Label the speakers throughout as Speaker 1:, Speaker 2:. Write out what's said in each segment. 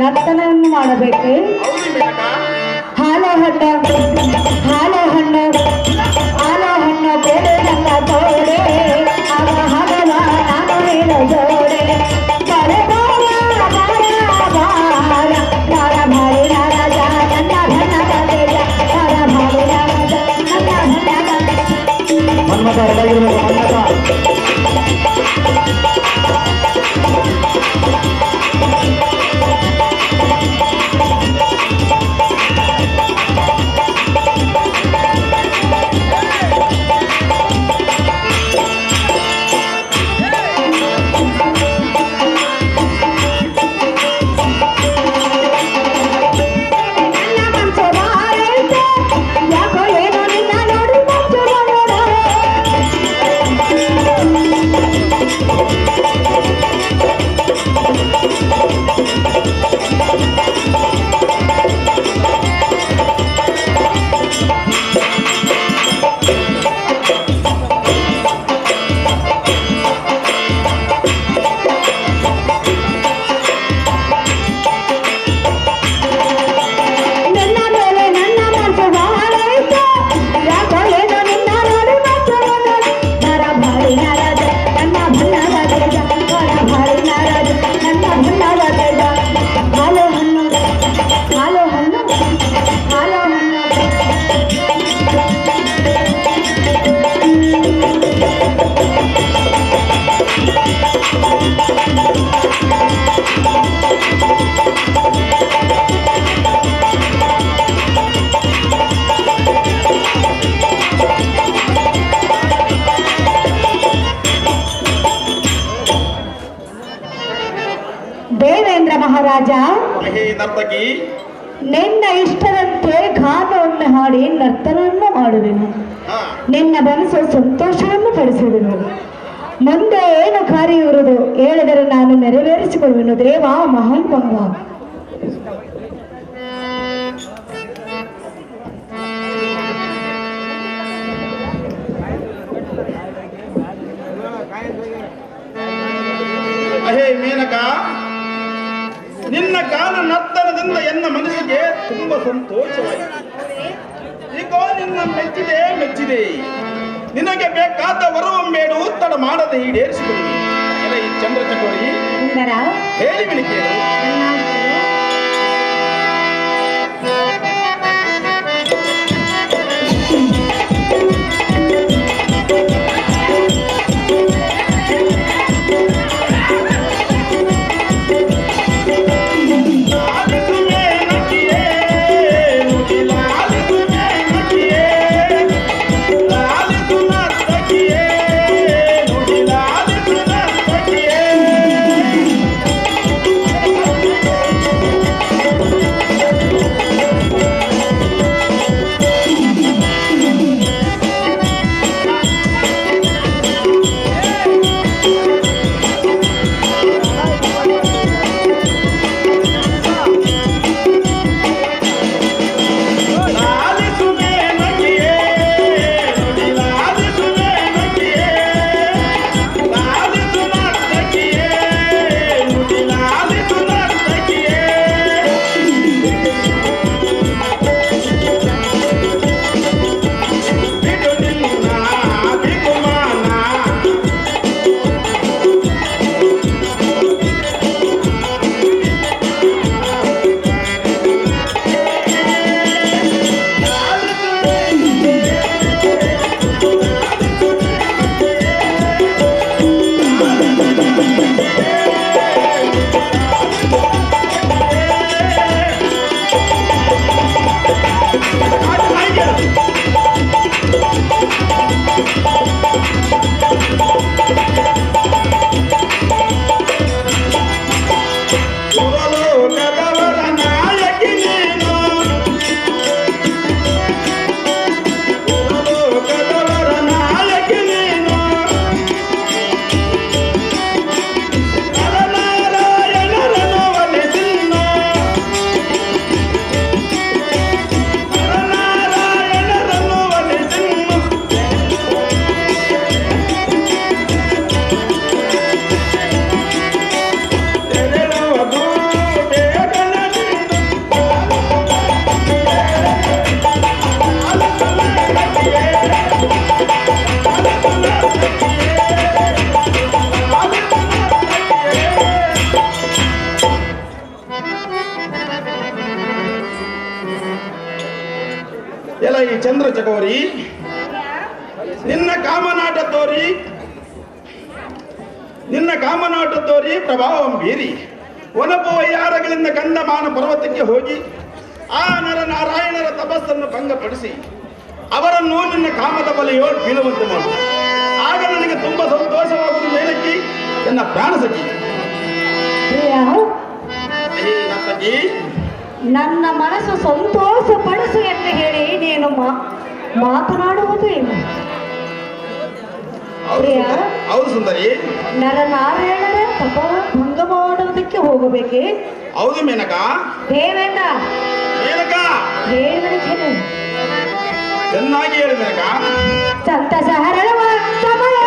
Speaker 1: ನರ್ತನವನ್ನು ಮಾಡಬೇಕು. ಹಾಲು ಹಣ್ಣು ಹಾಲು ಹಣ್ಣು ಹಾಲು ಹಣ್ಣು ಬೇರೆ ನನ್ನ ತೋಡೆ ಅವ ಹಗವ ನಾನು ಹೇಳೋ ಜೋಡೆ ಬರೆ ಬಾರ ಬಾರ ಬಾರ ಬಾರ ಭಾರಿ ರಾಜ ನನ್ನ ಭನ್ನದ ತೇಜ ಬಾರ ಭಾರಿ ರಾಜ ನನ್ನ ಭನ್ನದ
Speaker 2: ಮನ್ಮಥ ಹೊರಗಿರಬೇಕು ಮನ್ಮಥ.
Speaker 1: ದೇವೇಂದ್ರ ಮಹಾರಾಜ,
Speaker 3: ನರ್ತಕಿ
Speaker 1: ನಿನ್ನ ಇಷ್ಟದಂತೆ ಗಾನವನ್ನು ಹಾಡಿ ನರ್ತನವನ್ನು ಮಾಡುವೆನು. ನಿನ್ನ ಮನಸ್ಸು ಸಂತೋಷವನ್ನು ಪಡಿಸುವೆನು. ಮುಂದೆ ಏನು ಕಾರ್ಯ ಇರುವುದು ಹೇಳಿದರೆ ನಾನು ನೆರವೇರಿಸಿಕೊಳ್ಳುವೆನು. ದೇವ ಮಹಾನ್ ಭಾವ.
Speaker 3: ಅಹೇ ಮೇನಕ, ನಿನ್ನ ಗಾನ ನರ್ತನದಿಂದ ಎನ್ನ ಮನಸ್ಸಿಗೆ ತುಂಬಾ ಸಂತೋಷವಾಯಿತು. ಈಗ ನಿನ್ನ ಮೆಚ್ಚಿದೆ. ನಿನಗೆ ಬೇಕಾದ ವರವನ್ಬೇಡು, ತಡ ಮಾಡದೆ ಈಡೇರಿಸಿಕೊಳ್ಳಿ. ಈ ಚಂದ್ರ ಚಕೋರಿ ಹೇಳಿ ಬಿಡಿ ಕೇಳು. ಎಲ್ಲ ಈ ಚಂದ್ರ ಚಕೋರಿ ನಿನ್ನ ಕಾಮನಾಟ ತೋರಿ ಪ್ರಭಾವಂ ಬೀರಿ ಒನಪು ವಯ್ಯಾರಗಳಿಂದ ಕಂದಮಾನ ಪರ್ವತಕ್ಕೆ ಹೋಗಿ ಆ ನರ ನಾರಾಯಣರ ತಪಸ್ಸನ್ನು ಭಂಗಪಡಿಸಿ ಅವರನ್ನು ನಿನ್ನ ಕಾಮದ ಬಲೆಯೋಡ್ ಬೀಳುವಂತೆ ಮಾಡು. ಆಗ ನನಗೆ ತುಂಬಾ ಸಂತೋಷವಾಗುವುದು ಮೇಲಕ್ಕಿ ನನ್ನ ಪ್ರಾಣ ಸಖಿ.
Speaker 1: ಪ್ರಿಯ,
Speaker 3: ಏ ನರ್ತಕಿ,
Speaker 1: ನನ್ನ ಮನಸ್ಸು ಸಂತೋಷ ಪಡಿಸು ಎಂದು ಹೇಳಿ ನೀನು ಮಾತನಾಡುವುದು ಏನು? ಪ್ರಿಯ,
Speaker 3: ಹೌದು ಸುಂದರಿ.
Speaker 1: ನರನಾರಾಯಣರ ತಪ ಭಂಗ ಮಾಡುವುದಕ್ಕೆ ಹೋಗಬೇಕೆ?
Speaker 3: ಹೌದು ಮೇನಕ.
Speaker 1: ದೇವೇಂದ್ರ
Speaker 3: ಮೇನಕ,
Speaker 1: ಹೇಳಿದನು
Speaker 3: ಚೆನ್ನಾಗಿ ಹೇಳಿ ಮೇನಕ.
Speaker 1: ಸಂತಸ ಹರಳುವ ಸಮಯ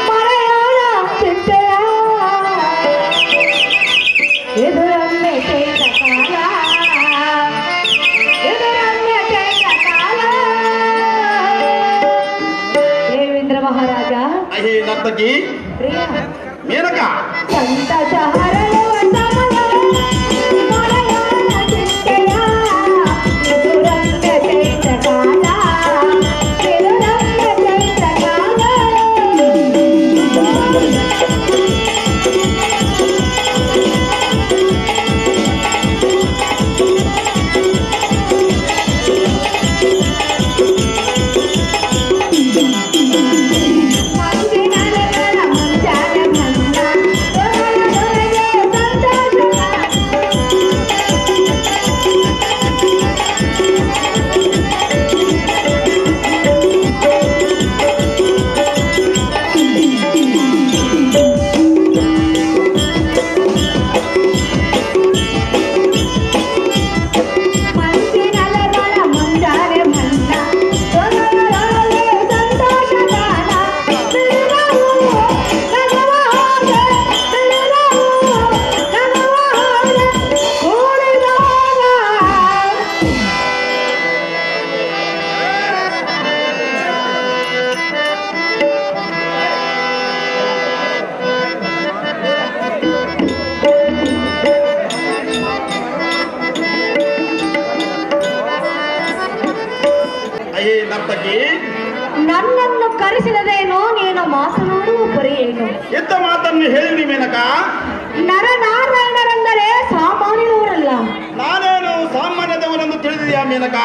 Speaker 1: ಮರೆಯೋಣ ಚಿಂತೆಯ ಎದುರನ್ನೇ ಕೈದ ಕಾಲ ದೇವೇಂದ್ರ ಮಹಾರಾಜ.
Speaker 3: ಹೇ ನರ್ತಕಿ,
Speaker 1: ಪ್ರಿಯ,
Speaker 3: ಮೇನಕ,
Speaker 1: ಸಂತಸ ಹರಳುವ ಸಮಯ ಮರೆಯೋಣ ಚಿಂತೆಯ ಎದುರನ್ನೇ ಕೈದ ಕಾಲ ಎದುರನ್ನೇ ಕೈದ ಕಾಲ. ಮಂದಿನಲೆಗಳ ಮುಂಜಾನೆ ಮನ್ನ ದೊರೆಗೆ ಸಂತೋಷ. ಮಂದಿನಲೆಗಳ ಮುಂಜಾನೆ ಮನ್ನ ದೊರೆಗೆ ಸಂತೋಷ ಕಾಲ. ಬಿಡುಗವು ನಗವಾದ ಬಿಡುಗವು ನಗವಾದ ಕೂಡಿದಾಗ
Speaker 3: ಹೇ ನರ್ತಕಿ,
Speaker 1: ನನ್ನನ್ನು ಕರೆಸಿದದೇನೋ ನೀನು ಮಾತನಾಡುವ ಪರಿ ಏನು?
Speaker 3: ಇದ್ದ ಮಾತನ್ನು ಹೇಳಿರಿ ಮೇನಕ.
Speaker 1: ನರನಾರಾಯಣರೆಂದರೆ ಸಾಮಾನ್ಯರಲ್ಲ.
Speaker 3: ನಾನೇನು ಸಾಮಾನ್ಯದವರೆಂದು ತಿಳಿದಿದೆಯಾ ಮೇನಕ?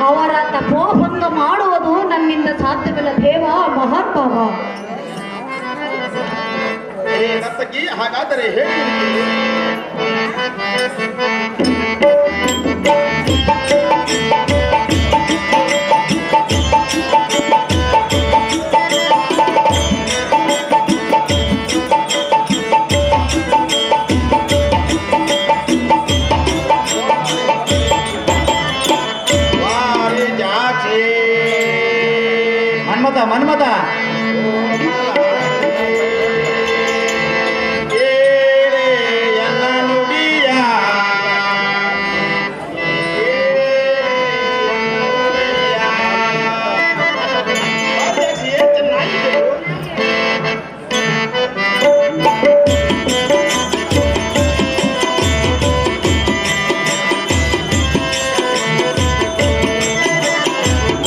Speaker 1: ಅವರ ತಪೋಭಂಗ ಮಾಡುವುದು ನನ್ನಿಂದ ಸಾಧ್ಯವಿಲ್ಲ ದೇವ ಮಹಾನುಭಾವ.
Speaker 3: ಹೇ ನರ್ತಕಿ, ಹಾಗಾದರೆ ಹೇಳಿ. ವಾರಿ ಜಾಚಿ
Speaker 2: ಮನ್ಮಥ ಮನ್ಮಥ
Speaker 3: ಕೇಳೆ ಎನ್ನ ನುಡಿಯ. ಚೆನ್ನಾಗಿದೆ.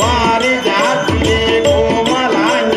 Speaker 3: ವಾರಿ ಜಾತಿಯೇ ಕೋಮಲಾಂಗಿ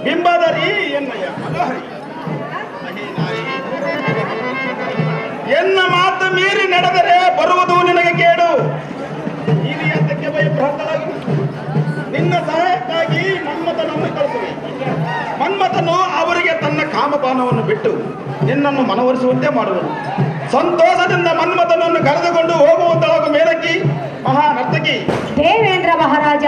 Speaker 3: ಬಿಂಬಧರಿ ಎನ್ನಯ್ಯ ಮನೋಹರಿ ಎನ್ನ ಮಾತು ಮೀರಿ ನಡೆದರೆ ಬರುವುದು ನಿನಗೆ ಕೇಡು. ಹಿರಿಯಂತಕ್ಕೆ ಭಯಭ್ರಾಂತರಾಗಿ ನಿನ್ನ ಸಹಾಯಕ್ಕಾಗಿ ಮನ್ಮಥನನ್ನು ಕಳಿಸುವೆ. ಮನ್ಮಥನು ಅವರಿಗೆ ತನ್ನ ಕಾಮಪಾನವನ್ನು ಬಿಟ್ಟು ನಿನ್ನನ್ನು ಮನವೊಲಿಸುವಂತೆ ಮಾಡುವನು. ಸಂತೋಷದಿಂದ ಮನ್ಮಥನನ್ನು ಕರೆದುಕೊಂಡು ಹೋಗುವಂತಳಾಗ ಮೇಲಕ್ಕಿ ಮಹಾನರ್ತಕಿ
Speaker 1: ದೇವೇಂದ್ರ ಮಹಾರಾಜ,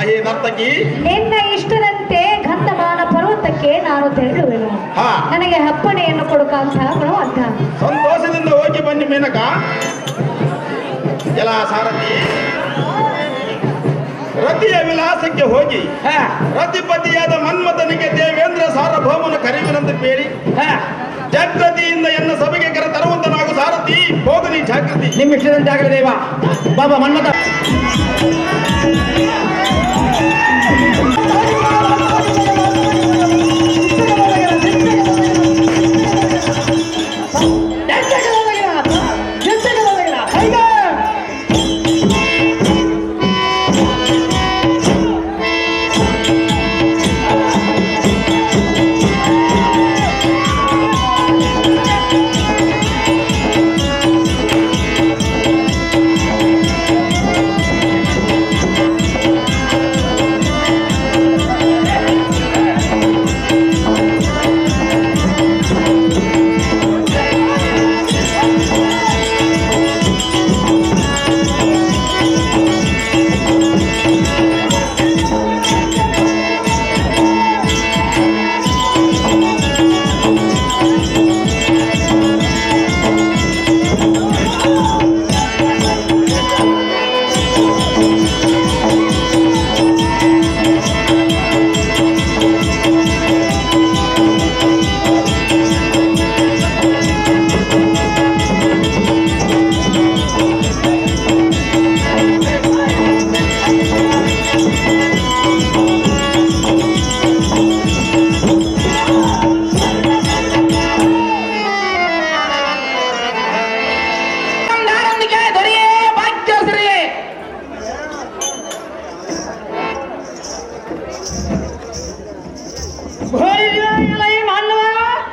Speaker 3: ಅಹೇ ನರ್ತಕಿ,
Speaker 1: ನಿನ್ನ ಇಷ್ಟದಂತೆ ಗಂಧಮಾನ ಪರ್ವತಕ್ಕೆ ನಾನು ತೆರಳುವೆನು.
Speaker 3: ಹಾ.
Speaker 1: ನನಗೆ ಅಪ್ಪಣೆಯನ್ನು ಕೊಡುಕಂತ ಅಂತ.
Speaker 3: ಸಂತೋಷದಿಂದ ಹೋಗಿ ಬನ್ನಿ ಮೇನಕ. ಎಲ್ಲ ಸಾರಥಿ ರತಿಯ ವಿಲಾಸಕ್ಕೆ ಹೋಗಿ ರತಿಪತಿಯಾದ ಮನ್ಮಥನಿಗೆ ದೇವೇಂದ್ರ ಸಾರ್ವಭೌಮನ ಕರೆಯುವನಂತೆ ಬೇಡಿ ಜಾಗೃತಿಯಿಂದ ಎನ್ನ ಸಭೆಗೆ ಕರೆ ತರುವಂತನಾಗು ಸಾರಥಿ. ಹೋಗಲಿ ಜಾಗೃತಿ.
Speaker 2: ನಿಮ್ಮ ಇಷ್ಟದಂತೆ ಆಗಲಿ ದೇವ. ಬಾಬಾ ಮನ್ಮಥ.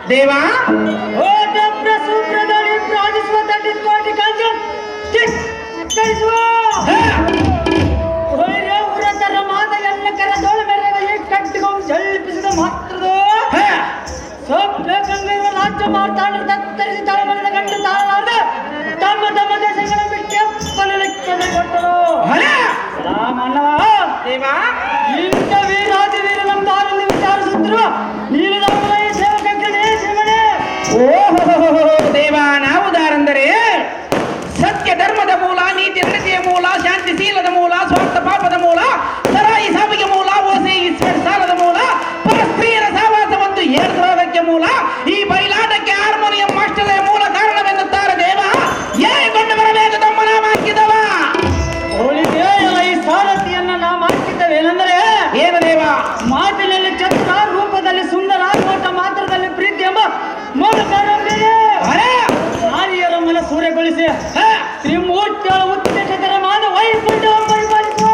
Speaker 4: ದೇವಾ
Speaker 1: ಓ ದಪ್ರ ಸೂತ್ರದಲ್ಲಿ ಪ್ರಾಜಿಸುವ ತಟ್ಟಿಸ್ಕೋಟಿ ಕಂಜು ಕಳಿಸುವ ಉರತರ ಮಾತೆಲ್ಲ ಕರೆದೋಳ ಮೇಲೆ ಕಟ್ಟಿಕೊಂಡು ಜಲ್ಪಿಸಿದ ಮಾತ್ರದ ಸೊಪ್ಪು ರಾಜ್ಯ ಮಾತಾಡ ತತ್ತರಿಸಿ ತಳಮರದ ಗಂಡು ತಾಳಾದ ತಮ್ಮ ತಮ್ಮ ದೇಶಗಳ ಬಿಟ್ಟು ಅಪ್ಪನ ಕೊಟ್ಟರು.
Speaker 4: ದೇವಾ
Speaker 1: ಇಂಥ ವೀರಾದಿ ವೀರ ನಮ್ಮ ದಾರಲ್ಲಿ ವಿಚಾರಿಸುತ್ತಿರುವ ನೀನು ನಮ್ಮ ಸೇವಕನೇ ಶಿವನೇ.
Speaker 4: ಓಹೋ ದೇವ, ನಾವುದಾರೆಂದರೆ ಸತ್ಯ ಧರ್ಮದ ಮೂಲ, ನೀತಿ ನಡತೆಯ ಮೂಲ, ಶಾಂತಿಶೀಲದ ಮೂಲ, ಸ್ವಾರ್ಥ ಪಾಪದ ಮೂಲ, ಸರಾಯಿ ಸಾವಿಗೆ ಮೂಲ, ಓಸೆ ಈಶ್ವರ ಸಾಲದ ಮೂಲ, ಪರಸ್ತ್ರೀಯರ ಸಹವಾಸ ಒಂದು ಏರ್ಸೋದಕ್ಕೆ ಮೂಲ, ಈ ಬಯಲಾಟಕ್ಕೆ ಹಾರ್ಮೋನಿಯಂ ಮಾಸ್ಟರ್ಯ ಮೂಲ ಕಾರಣವೆನ್ನುತ್ತಾರೆ. ದೇವ ಏರಿಕೊಂಡು ಬರಬೇಕು ತಮ್ಮ ನಾಮ ಹಾಕಿದವ.
Speaker 1: ಈ ಸಾರಥಿಯನ್ನ ನಾವು ಹಾಕಿದ್ದೇವೇನೆಂದರೆ
Speaker 4: ಏನು ದೇವ?
Speaker 1: ಮಾತಿನಲ್ಲಿ ಚಂದ್ರ, ರೂಪದಲ್ಲಿ ಸುಂದರ, ನೋಟ ಮಾತ್ರದಲ್ಲಿ ಪ್ರೀತಿ ಎಂಬ ಮೂಲಕಾರಂಭೆಯೇ ನಾರಿಯರ ಮನ ಸೂರ್ಯಗೊಳಿಸಿ ತ್ರಿಮೂರ್ತಿಗಳ ಉತ್ತೇಜಕರ ಮಾನ ವೈಕುಂಠ ಪರಿಪಾಲಿಸುವ.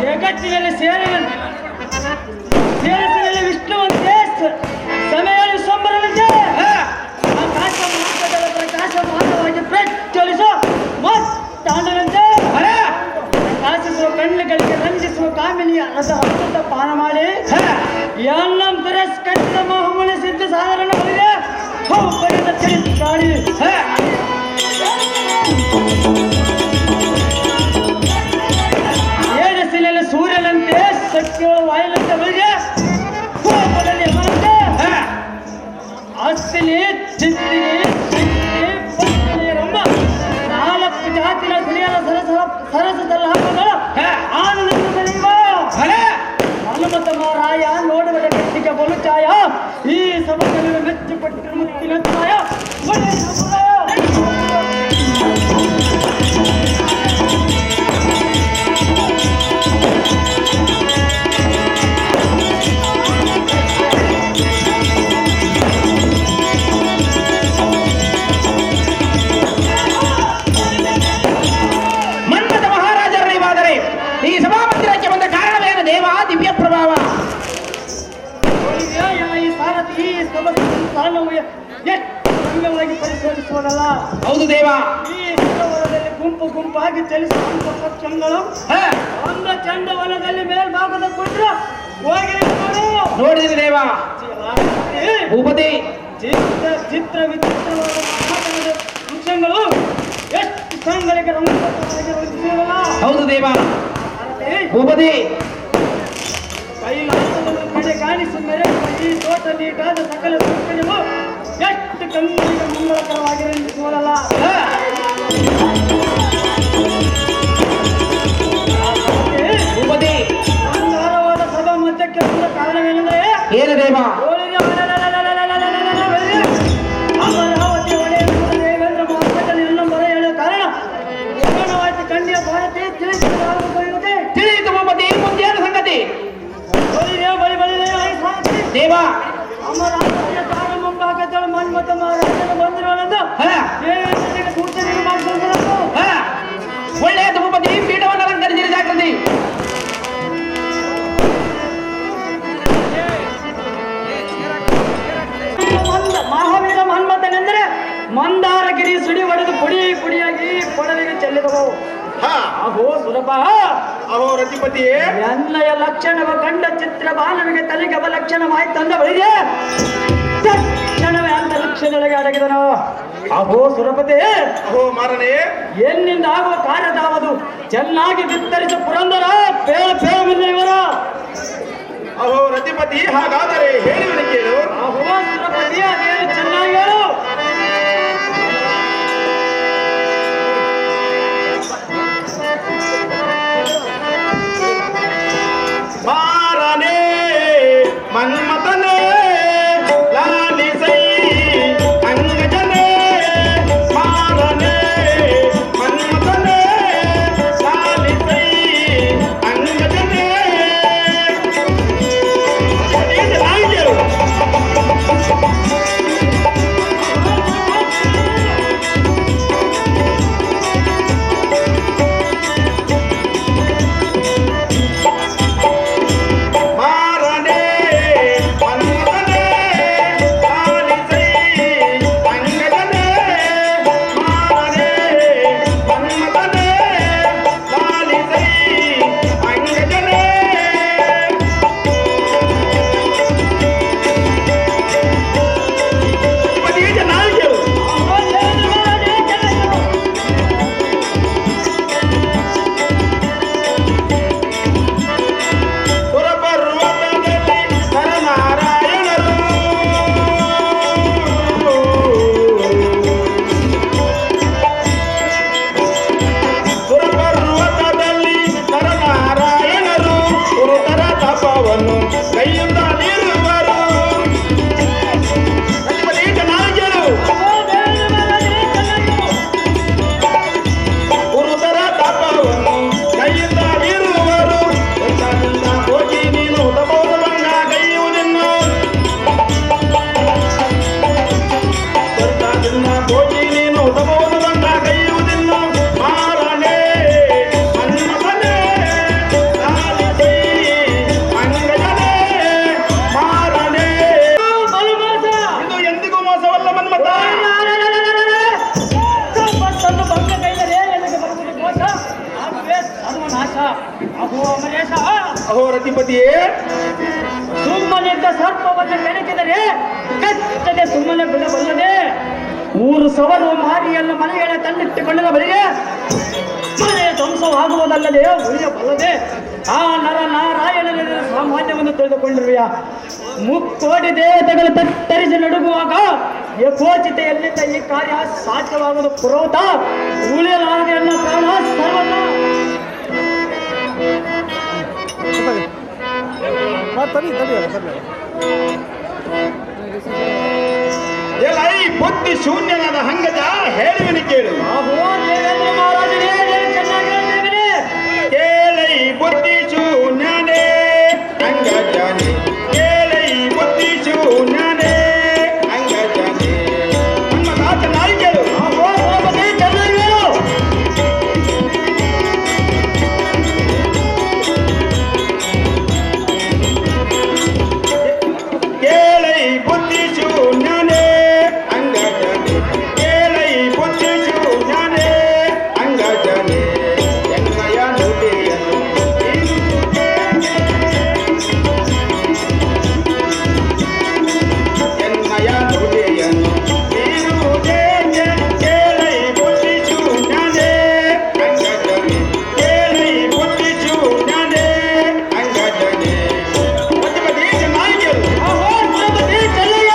Speaker 1: ಜಗತ್ತಿನಲ್ಲಿ ಸೇರಿಸಿನಲ್ಲಿ ವಿಷ್ಣುವಂತೆ ಸಮಯದಲ್ಲಿ ಸಂಬರವಂತೆ ಆಕಾಶ ಮಾರ್ಗದ ಪ್ರಕಾಶ ಮಾನವಾಗಿ ಪ್ರಜ್ವಲಿಸೋ ತಾಂಡವಂತೆ ಪ್ರಕಾಶಿಸುವ ಕಣ್ಣುಗಳಿಗೆ ರಂಜಿಸುವ ಕಾಮಿನಿಯ ರಸ ಅಮೃತ ಪಾನ ಮಾಡಿ ಎಲ್ಲಂ ತಿರಸ್ಕರಿಸಿದ ಮೋಹಮುನಿ ಸಿದ್ಧ ಸಾಧಾರಣ ಹೊಲಿದೆ ಪರಿದ ತಿಳಿಸಾಡಿ ಏಜಸ್ಸಿನಲ್ಲಿ ಸೂರ್ಯನಂತೆ ಶಕ್ತಿಗಳ ವಾಯುನಂತೆ ಹೊಲಿದೆ ಕೋಪದಲ್ಲಿ ಯಮನಂತೆ ಅಸ್ತಿನಿ ಚಿತ್ತಿನಿ ನಾಲ್ಕು ಜಾತಿನ ಸ್ತ್ರೀಯರ ಸರಸದ ಲಾಭಗಳ ಆನಂದ ಬೆಳೆಯುವ ಹನುಮತ ಮಾರಾಯ ನೋಡುವ ಕಟ್ಟಿಗೆ ಬಲು ಛಾಯ ಈ ಸಮಯದಲ್ಲಿ ಮೆಚ್ಚಿಪಟ್ಟಿರುವ ಮುತ್ತಿನ ಛಾಯ ತಪಸ್ಸನ್ನು ತಾನು ಎಷ್ಟು ರಂಗವಾಗಿ ಪರಿಶೀಲಿಸುವುದಲ್ಲ.
Speaker 4: ಹೌದು ದೇವ.
Speaker 1: ಈ ಚಂಡವನದಲ್ಲಿ ಗುಂಪು ಗುಂಪಾಗಿ ಚಲಿಸುವಂತ ಪಕ್ಷಿಗಳು
Speaker 4: ಹ,
Speaker 1: ಒಂದು ಚಂಡವನದಲ್ಲಿ ಮೇಲ್ಭಾಗದ ಕುಂಡ್ರ ಹೋಗಿ
Speaker 4: ನೋಡಿದ್ರಿ ದೇವ. ಭೂಪತಿ
Speaker 1: ಚಿತ್ರ ವಿಚಿತ್ರವಾದ ಮಾತನಾಡಿದ ವೃಕ್ಷಗಳು ಎಷ್ಟು ಸ್ಥಳಗಳಿಗೆ ರಂಗವಾಗಿ ವರ್ತಿಸುವುದಲ್ಲ.
Speaker 4: ಹೌದು ದೇವ. ಭೂಪತಿ
Speaker 1: ಕೈಲಾಸವನ್ನು ಕಡೆ ಕಾಣಿಸಿ ಮೆರೆಯುವ ಈ ತೋಟ ನೀಟಾದ ಸಕಲ ಸೌಕರ್ಯವು ಎಷ್ಟು ಕಣ್ಣಿಗೆ ಮಂಗಳಕರವಾಗಿ ನಿಲ್ಲಿಸುವುದಲ್ಲ.
Speaker 4: ಹ, ಭೂಪತಿ
Speaker 1: ಅಂಗಾರವಾದ ಸಭಾ ಮಧ್ಯಕ್ಕೆ ಬಂದ ಕಾರಣವೇನೆಂದರೆ
Speaker 4: ಏನು ದೇವ?
Speaker 1: ಅವರಿಗೆ ಅಮರಾವತಿ ಒಡೆಯ ದೇವೇಂದ್ರ ಮಹಾರಾಜನ ನನ್ನ ಬರ ಹೇಳುವ ಕಾರಣ ಪೂರ್ಣವಾದ ಕಣ್ಣಿಯ ಭಾರತೀಯ ತಿಳಿಸಿದೆ.
Speaker 4: ತಿಳಿಯಿತು ಭೂಪತಿ. ಮುಂದೇನು ಸಂಗತಿ
Speaker 1: ಬಳಿ ಬಳಿ
Speaker 4: ದೇವ?
Speaker 1: ಅಮರಾವತಿಯ ತಾರ ಮುಂಭಾಗದಲ್ಲಿ ಮನ್ಮಥ ಮಹಾರಾಜನ ಬಂದಿರೋಣಂದು
Speaker 4: ಹ,
Speaker 1: ದೇವೇಂದ್ರನಿಗೆ ಸೂಚನೆ ಮಾಡಿಕೊಂಡು
Speaker 4: ಹ, ಒಳ್ಳೆಯದು ಭೂಪತಿ. ಪೀಠವನ್ನು ಅಲಂಕರಿಸಿರಿ ಜಾಗೃತಿ.
Speaker 1: ಮಹಾವೀರ ಮನ್ಮಥನೆಂದರೆ ಮಂದಾರಗಿರಿ ಸುಡಿ ಹೊಡೆದು ಪುಡಿ ಪುಡಿಯಾಗಿ ಕೊಡಲಿಗೆ ಚೆಲ್ಲಿದವು.
Speaker 3: ಹಾ
Speaker 1: ಅಹೋ ಸುಲಭ
Speaker 3: ಅಹೋ ರತಿಪತಿಯೇ,
Speaker 1: ಎನ್ನಯ ಲಕ್ಷಣವ ಕಂಡ ಚಿತ್ರ ಬಾಲವಿಗೆ ತಲೆಗೆ ಅವಲಕ್ಷಣವಾಯ್ತಂದ ಬಳಿಗೆ ತಕ್ಷಣವೇ ಅಂತ ಲಕ್ಷಣಗಳಿಗೆ ಅಡಗಿದನು. ಅಹೋ ಸುರಪತಿ,
Speaker 3: ಅಹೋ ಮಾರನೇ,
Speaker 1: ಎನ್ನಿಂದ ಆಗುವ ಕಾರ್ಯದಾವದು ಚೆನ್ನಾಗಿ ವಿಸ್ತರಿಸ ಪುರಂದರ ಪೇಳ ಪೇಳ ಮುಂದೆ ಇವರ.
Speaker 3: ಅಹೋ ರತಿಪತಿ, ಹಾಗಾದರೆ ಹೇಳುವನು ಕೇಳು.
Speaker 1: ಅಹೋ ಸುರಪತಿ, ಅದೇನು ಚೆನ್ನಾಗಿ ಹೇಳು.
Speaker 3: ಮಾರನೇ ಮನ್ಮಥನೇ ಲಾಲಿಸೈ ಅಂಗಜನೇ, ಮಾರನೇ ಮನ್ಮಥನೇ ಲಾಲಿಸೈ ಅಂಗಜನೇ. ಅಹೋ ರತಿಪತಿಯೇ,
Speaker 1: ಸುಮ್ಮನಿದ್ದ ಸರ್ಪವನ್ನು ಕೆಣಕಿದರೆ ಕಚ್ಚದೆ ಸುಮ್ಮನೆ ಬಿಡಬಲ್ಲದೆ, ಊರು ಸವರು ಮಾರಿಯನ್ನು ಮನೆಗಳ ತನ್ನಿಟ್ಟುಕೊಂಡ ಬಳಿಗೆ ಮನೆಯ ಧ್ವಂಸವಾಗುವುದಲ್ಲದೆ ಉಳಿಯಬಲ್ಲದೆ, ಆ ನರ ನಾರಾಯಣನ ಸಾಮಾನ್ಯವನ್ನು ತಿಳಿದುಕೊಂಡಿರುವೆಯ. ಮುಕ್ಕೋಟಿ ದೇವತೆಗಳು ತತ್ತರಿಸಿ ನಡುಗುವಾಗ ಯಥೋಚಿತೆಯಲ್ಲಿದ್ದ ಈ ಕಾರ್ಯ ಸಾಧ್ಯವಾಗುವುದು ಪುರೋತ ಉಳಿಯಲಾರದೆ ಎನ್ನ ಪ್ರಾಣ ಸರ್ವತ.
Speaker 3: ಎಲೈ ಬುದ್ಧಿ ಶೂನ್ಯನಾದ ಹಂಗಜ, ಹೇಳುವನು ಕೇಳು.
Speaker 1: ಅಹೋ ದೇವೇಂದ್ರ ಮಹಾರಾಜನೇ, ಚೆನ್ನಾಗಿ ಹೇಳ್ತೇವೆ.
Speaker 3: ಕೇಳೈ ಬುದ್ಧಿ ಶೂನ್ಯನೇ ಅಂಗಜನೇ, ಕೇಳೈ ಬುದ್ಧಿ ಶೂನ್ಯನೇ ಅಂಗಜನೇ. ನಮ್ಮ ಮಾತು ನಾಯಿ ಕೇಳು.
Speaker 1: ಅಹೋ ದ್ರೌಪದಿ, ಚೆನ್ನಾಗಿ ಹೇಳು.
Speaker 3: ಕೇಳೈ ಬುದ್ಧಿ ಶೂನ್ಯನೇ ಶೂನ್ಯನೇ ಅಂಗಜನೆ ಕೇಳೈ ಬುದ್ಧಿ ಶೂನ್ಯನೇ ಅಂಗಜನೆ ಎನ್ನಯ ನುಡಿಯನ್ನು ಎನ್ನಯ ನುಡಿಯನ್ನು ಇರುವುದೇ ಕೇಳೈ ಬುದ್ಧಿ ಶೂನ್ಯನೇ ಅಂಗಜನೆ ಕೇಳೈ ಬುದ್ಧಿ ಶೂನ್ಯನೇ ಅಂಗಜನೆ ಮಧ್ಯಮಧ್ಯೆ ಚೆನ್ನಾಗಿರು
Speaker 1: ಅಹೋ ಸುರಪತಿ ಚೆಲ್ಲಯ್ಯ.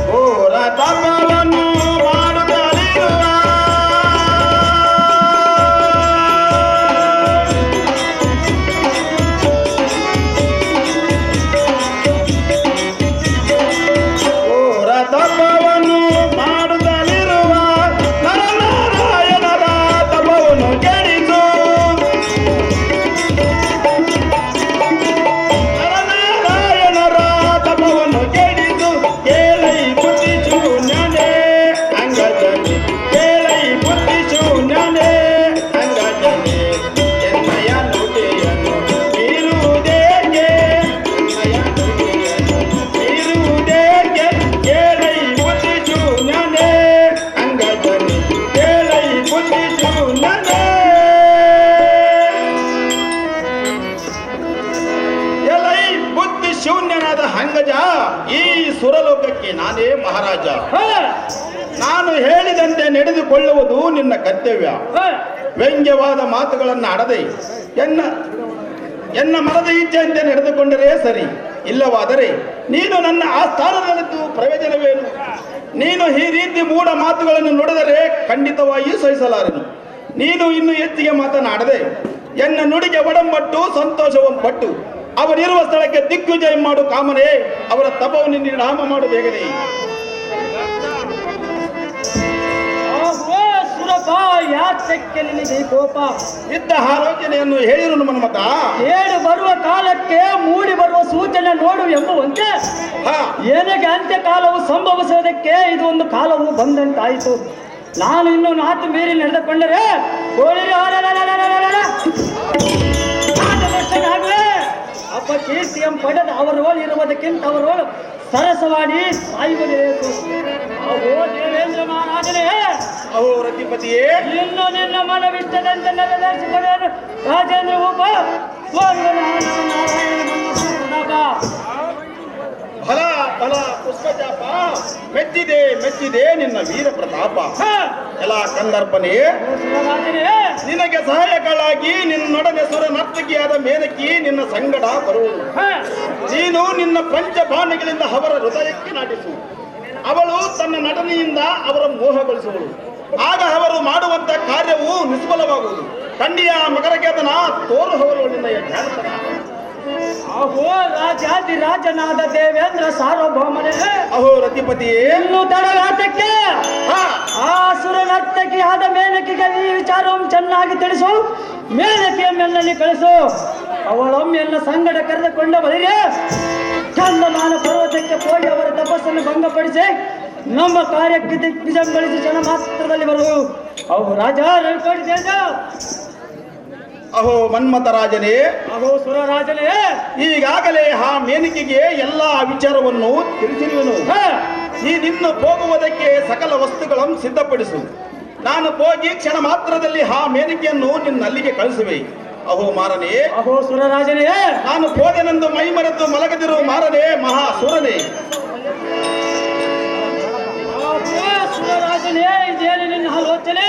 Speaker 3: ಘೋರ ತಪವನ್ನು ಮಾಡುತ್ತಲಿರುವ ಘೋರ ತಪವನ್ನು ಮಾಡುತ್ತಲಿರುವ ನರನಾರಾಯಣರ ತಪವನ್ನು ಕೆಡಿಸು ನರನಾರಾಯಣರ ತಪವನ್ನು ಕೆಡಿಸು ಕೇಳೈ ಬುದ್ಧಿ ಶೂನ್ಯನೇ ಅಂಗಜನೆ ಕೇಳೈ ಬುದ್ಧಿ ಶೂನ್ಯನೇ ಅಂಗಜನೆ ಎನ್ನಯ ನುಡಿಯನ್ನು ಮೀರುವುದೇಗೆ ಎನ್ನಯ ನುಡಿಯನ್ನು ಮೀರುವುದೇಗೆ ಕೇಳೈ ಬುದ್ಧಿ ಶೂನ್ಯನೇ ಅಂಗಜನೆ ಕೇಳೈ ಬುದ್ಧಿ ಶೂನ್ಯನೇ ಎಲೈ ಬುದ್ಧಿ ಶೂನ್ಯನಾದ ಹಂಗಜ ಈ ಸುರಲೋಕಕ್ಕೆ ನಾನೇ ಮಹಾರಾಜ
Speaker 1: ಹ,
Speaker 3: ನಾನು ಹೇಳಿದಂತೆ ನಡೆದುಕೊಳ್ಳುವುದು ನಿನ್ನ ಕರ್ತವ್ಯ
Speaker 1: ಹ.
Speaker 3: ವ್ಯಂಗ್ಯವಾದ ಮಾತುಗಳನ್ನು ಆಡದೆ ಎನ್ನ ಮನದ ಇಚ್ಛೆಯಂತೆ ನಡೆದುಕೊಂಡರೆ ಸರಿ, ಇಲ್ಲವಾದರೆ ನೀನು ನನ್ನ ಆ ಸ್ಥಾನದಲ್ಲಿದ್ದು ಪ್ರಯೋಜನವೇನು? ನೀನು ಈ ರೀತಿ ಮೂಢ ಮಾತುಗಳನ್ನು ನುಡಿದರೆ ಖಂಡಿತವಾಗಿಯೂ ಸಹಿಸಲಾರೆನು. ನೀನು ಇನ್ನು ಹೆಚ್ಚಿಗೆ ಮಾತನಾಡದೆ ಎನ್ನ ನುಡಿಗೆ ಒಡಂಬಟ್ಟು ಸಂತೋಷವನ್ನು ಪಟ್ಟು ಅವರಿರುವ ಸ್ಥಳಕ್ಕೆ ದಿಗ್ವಿಜಯ ಮಾಡು ಕಾಮನೆ, ಅವರ ತಪವನ್ನು ನಿರ್ನಾಮ ಮಾಡು ಬೇಗನೆ.
Speaker 1: ಅಹೋ ಸುರಪ, ಯಾತಕ್ಕೆ ನಿನಗೆ ಕೋಪ?
Speaker 3: ಇದ್ದ ಆಲೋಚನೆಯನ್ನು ಹೇಳಿರು ಮನ್ಮತ.
Speaker 1: ಏಳು ಬರುವ ಕಾಲಕ್ಕೆ ಮೂಡಿ ಬರುವ ಸೂಚನೆ ನೋಡು ಎಂಬುವಂತೆ
Speaker 3: ಹಾ,
Speaker 1: ಏನಿಗೆ ಅಂತ್ಯಕಾಲವು ಸಂಭವಿಸುವುದಕ್ಕೆ ಇದು ಒಂದು ಕಾಲವು ಬಂದಂತಾಯಿತು. ನಾನು ಇನ್ನು ನಾತು ಮೀರಿ ನಡೆದುಕೊಂಡರೆ ಅಪ್ಪ ಕೀರ್ತಿಯಂ ಪಡೆದ ಅವರೋಳು ಇರುವುದಕ್ಕಿಂತ ಅವರೋಳು ಸರಸವಾಡಿ ಸಾಯುವುದೇಕು. ಅಹೋ ದೇವೇಂದ್ರ ಮಹಾರಾಜನೇ,
Speaker 3: ಅಹೋ ರತಿಪತಿಯೇ,
Speaker 1: ಇನ್ನು ನಿನ್ನ ಮನವಿಷ್ಟದಂತೆ ನೆರವೇರಿಸಿಕೊಳ್ಳಲು ರಾಜೇಂದ್ರ ಒಬ್ಬ
Speaker 3: ಫಲ ಫಲ ಪುಷ್ಪಜಾಪ ಮೆಚ್ಚಿದೆ ಮೆಚ್ಚಿದೆ ನಿನ್ನ ವೀರ ಪ್ರತಾಪ. ಎಲ್ಲ ಕಂದರ್ಪನೇ, ನಿನಗೆ ಸಹಾಯಕಳಾಗಿ ನಿನ್ನೊಡನೆ ಸುರ ನರ್ತಕಿಯಾದ ಮೇನಕಿ ನಿನ್ನ ಸಂಗಡ ಬರುವುದು. ನೀನು ನಿನ್ನ ಪಂಚಬಾಣಗಳಿಂದ ಅವರ ಹೃದಯಕ್ಕೆ ನಾಟಿಸು. ಅವಳು ತನ್ನ ನಟನೆಯಿಂದ ಅವರ ಮೋಹಗೊಳಿಸುವಳು. ಆಗ ಅವರು ಮಾಡುವಂತ ಕಾರ್ಯವು ನಿಷ್ಫಲವಾಗುವುದು. ಕಂಡಿಯ ಮಕರಕೇತನ ತೋರು ಅವರು ನಿನ್ನ ಜ್ಞಾನತನ.
Speaker 1: ಅಹೋ ರಾಜಾದಿರಾಜನಾದ ದೇವೇಂದ್ರ ಸಾರ್ವಭೌಮನೇ,
Speaker 3: ಅಹೋ ರತಿಪತಿಯೇ,
Speaker 1: ಇನ್ನು ತಡಗಾಟಕ್ಕೆ
Speaker 3: ಹಾ,
Speaker 1: ಆ ಸುರ ನರ್ತಕಿ ಆದ ಮೇನಕಿಗೆ ಈ ವಿಚಾರವನ್ನು ಚೆನ್ನಾಗಿ ತಿಳಿಸು. ಮೇನಕಿಯ ಮೆಲ್ಲಲ್ಲಿ ಕಳಿಸು. ಅವಳೊಮ್ಮೆಲ್ಲ ಸಂಗಡ ಕರೆದುಕೊಂಡ ಬಳಿಗೆ ಚಂದಮಾನ ಪರ್ವತಕ್ಕೆ ಹೋಗಿ ಅವರ ತಪಸ್ಸನ್ನು ಭಂಗಪಡಿಸಿ ನಮ್ಮ ಕಾರ್ಯಕ್ಕೆ ದಿಗ್ವಿಜಯಗೊಳಿಸಿ ಕ್ಷಣ ಮಾತ್ರದಲ್ಲಿ ಬರುವು. ಅವು ರಾಜ ರವಿಕೋಟಿ ದೇಶ.
Speaker 3: ಅಹೋ ಮನ್ಮಥ ರಾಜನೇ,
Speaker 1: ಅಹೋ ಸುರರಾಜನೇ,
Speaker 3: ಈಗಾಗಲೇ ಆ ಮೇನಿಕೆಗೆ ಎಲ್ಲ ವಿಚಾರವನ್ನು ತಿಳಿಸಿರುವೆನು. ನೀನಿನ್ನು ಹೋಗುವುದಕ್ಕೆ ಸಕಲ ವಸ್ತುಗಳನ್ನು ಸಿದ್ಧಪಡಿಸು. ನಾನು ಹೋಗಿ ಕ್ಷಣ ಮಾತ್ರದಲ್ಲಿ ಆ ಮೇನಿಕೆಯನ್ನು ನಿನ್ನಲ್ಲಿಗೆ ಕಳಿಸುವೆ. ಅಹೋ ಮಾರನೇ,
Speaker 1: ಅಹೋ ಸುರರಾಜನೇ,
Speaker 3: ನಾನು ಹೋದೆನೆಂದು ಮೈ ಮರೆತು ಮಲಗದಿರು ಮಾರನೇ ಮಹಾಸುರನೇ.
Speaker 1: ಸುರರಾಜನೇ, ಇದೇನು ನಿನ್ನ ಆಲೋಚನೆ?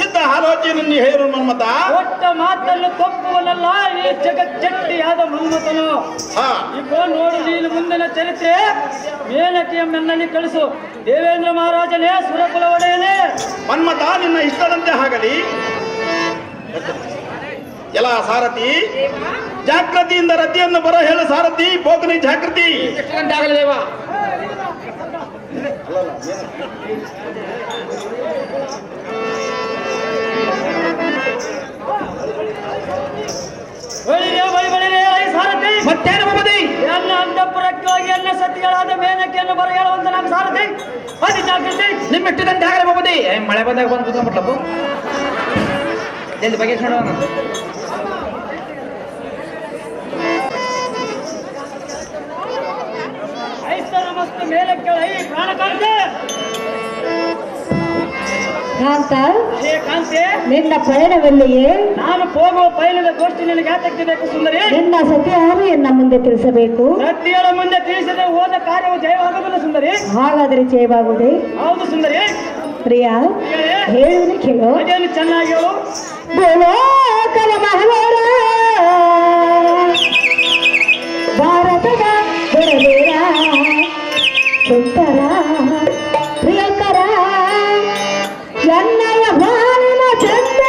Speaker 3: ಇದ್ದ ಆಲೋಚನೆಯನ್ನು ಹೇರು ಮನ್ಮಥ.
Speaker 1: ಕೊಟ್ಟ ಮಾತನ್ನು ತಪ್ಪುವನಲ್ಲ ಈ ಜಗಜ್ಜಟ್ಟಿಯಾದ ಮನ್ಮಥನು.
Speaker 3: ಹಾ,
Speaker 1: ಈಗ ನೋಡು ನೀನು ಮುಂದಿನ ಚರಿತ್ರೆ. ಮೇನಕಿಯ ಮೆಲ್ಲಲ್ಲಿ ಕಳಿಸು. ದೇವೇಂದ್ರ ಮಹಾರಾಜನೇ, ಸುರಕುಲ ಒಡೆಯನೇ.
Speaker 3: ಮನ್ಮಥ ನಿನ್ನ ಇಷ್ಟದಂತೆ ಆಗಲಿ. ಎಲ್ಲ ಸಾರಥಿ ಜಾಗೃತಿಯಿಂದ ರತಿಯನ್ನು ಬರ ಹೇಳು ಸಾರಥಿ. ಬೋಗನಿ ಜಾಗೃತಿ.
Speaker 4: ಆಗಲಿ ದೇವ. ಮತ್ತೇನು ಮಮದಿ?
Speaker 1: ಎನ್ನ ಅಂತಃಪುರಕ್ಕೆ ಹೋಗಿ ಎನ್ನ ಸತಿಗಳಾದ ಮೇನಕೆಯನ್ನು ಬರ ಹೇಳುವಂತ ನಮ್ಮ ಸಾರಥಿ. ಅತಿ ಜಾಗೃತಿ.
Speaker 4: ನಿಮ್ಮಿಟ್ಟಿದಂತೆ ಆಗಲಿ ಮಮದಿ. ಮಳೆ ಬಂದಾಗ ಬಂದು ಕುತ್ಕೊಂಡ್ಬಿಟ್ಲಪ್ಪ. ಜಲ್ದಿ ಬಗ್ಗೆ ನೋಡೋಣ.
Speaker 1: ಐಸ್ತರ ಮಸ್ತ್ ಮೇಲೆ ಕೆಳೈ ಪ್ರಾಣ ಕಾಂತೆ
Speaker 5: ಕಾಂತ
Speaker 1: ಹೇ ಕಾಂತೆ,
Speaker 5: ನಿನ್ನ ಪಯಣವೆಲ್ಲಿಯೇ?
Speaker 1: ನಾನು ಹೋಗುವ ಪಯಣದ ಗೋಷ್ಠಿ ನಿನಗೆ ಯಾತಕ್ಕೆ ಬೇಕು ಸುಂದರಿ?
Speaker 5: ನಿನ್ನ ಸತ್ಯಾರಿಯನ್ನ ಮುಂದೆ ತಿಳಿಸಬೇಕು.
Speaker 1: ಸತ್ಯಗಳ ಮುಂದೆ ತಿಳಿಸದೆ ಹೋದ ಕಾರ್ಯವು ಜಯವಾಗಬಲ್ಲ ಸುಂದರಿ.
Speaker 5: ಹಾಗಾದರೆ ಜಯವಾಗುವುದೇ?
Speaker 1: ಹೌದು ಸುಂದರಿ.
Speaker 5: ಪ್ರಿಯ, ಹೇಳುವುದೇ ಕೇಳು.
Speaker 1: ಅದೇನು ಚೆನ್ನಾಗಿ ಹೇಳು.
Speaker 5: ಗೋಲೋಕನ ಮಹವರ ಭಾರತದ ಗುರುವೀರ ಸುಂದರ ಪ್ರಿಯಕರ ಎನ್ನಯ ಬಾಳಿನ ಚಂದರ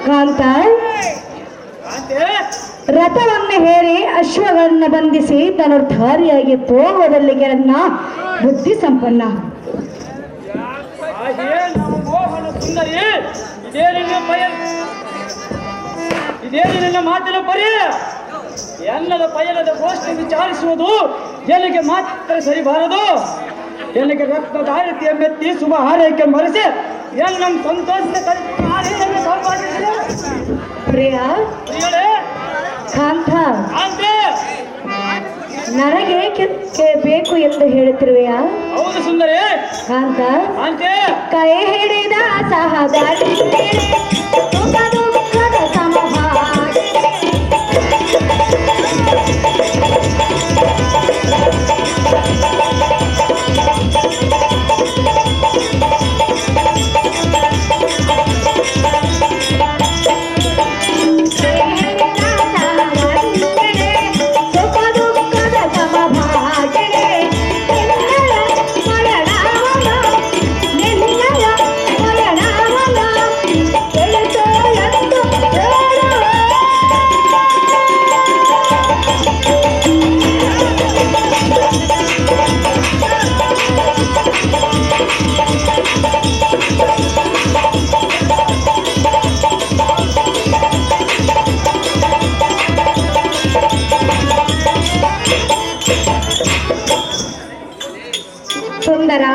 Speaker 5: ಕಾಂತ, ರಥವನ್ನು ಹೇರಿ ಅಶ್ವಗಳನ್ನ ಬಂಧಿಸಿ ಧನುರ್ಧಾರಿಯಾಗಿ ಹೋಗುವುದಲ್ಲಿಗೆ ನನ್ನ ಬುದ್ಧಿ ಸಂಪನ್ನ.
Speaker 1: ಹಾಗೆ ನಾವು ಮೋಹನ ಸುಂದರಿ. ಇದೇನು ನಿನ್ನ ಮಾತಿನ ಪರಿ? ಎನ್ನದ ಪಯಣದ ಗೋಷ್ಠಿ ವಿಚಾರಿಸುವುದು ಎಲ್ಲಿಗೆ ಮಾತ್ರ ಸರಿಬಾರದು. ಎಲ್ಲಿಗೆ ರತ್ನದ ಆರತಿಯ ಮೆತ್ತಿ ಶುಭ ಹಾರೈಕೆ ಮರೆಸಿ ಎಲ್ಲ ಸಂತೋಷದ ಸಂಪಾದಿಸಿದೆ.
Speaker 5: ಪ್ರಿಯ,
Speaker 1: ಪ್ರಿಯಳೇ,
Speaker 5: ಕಾಂತ,
Speaker 1: ಕಾಂತೆ,
Speaker 5: ನನಗೆ ಬೇಕು ಎಂದು ಹೇಳುತ್ತಿರುವೆಯಾ?
Speaker 1: ಹೌದು ಸುಂದರಿ.
Speaker 5: ಕಾಂತ,
Speaker 1: ಕಾಂತೆ,
Speaker 5: ಕೈ ಹಿಡಿದ ಸಹಗಾರಿ ಸುಖ ದುಃಖದ ಸಮಭಾಗಿ ಸುಂದರ,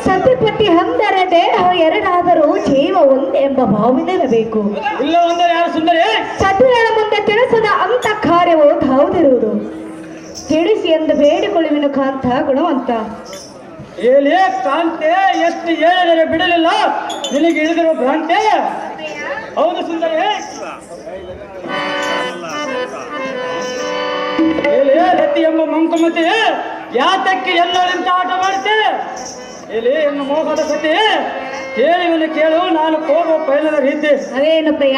Speaker 5: ಸತಿಪತಿ ಅಂದರೆ ದೇಹ ಎರಡಾದರೂ ಜೀವ ಒಂದೇ ಎಂಬ ಭಾವನೆಯಿರಬೇಕು.
Speaker 1: ಇಲ್ಲ ಅಂದರೆ ಯಾರು ಸುಂದರಿ?
Speaker 5: ಸತಿಗಳ ಮುಂದೆ ತಿಳಿಸದ ಅಂತ ಕಾರ್ಯವು ಧಾವುದಿರುವುದು. ತಿಳಿಸಿ ಎಂದು ಬೇಡಿಕೊಳ್ಳುವಿನ ಕಾಂತ ಗುಣವಂತ.
Speaker 1: ಏಲೇ ಕಾಂತೆ, ಎಷ್ಟು ಹೇಳಿದರೆ ಬಿಡಲಿಲ್ಲ ನಿನಗೆ ಇಳಿದಿರೋ ಭ್ರಾಂತೆ. ಹೌದು ಸುಂದರಿ. ಏಲೇ ರತಿ ಎಂಬ ಮಂಕುಮತಿ, ಯಾತಕ್ಕೆ ಎಲ್ಲರಿಂದ ಆಟ ಮಾಡ್ತೆ? ಏಲೇ ಎನ್ನು ಮೋಹದ ಸತಿ, ಕೇಳಿವನು ಕೇಳು ನಾನು ಹೋಗುವ ಪಯಣದ ರೀತಿ.
Speaker 5: ಅದೇನು ಪ್ರಿಯ?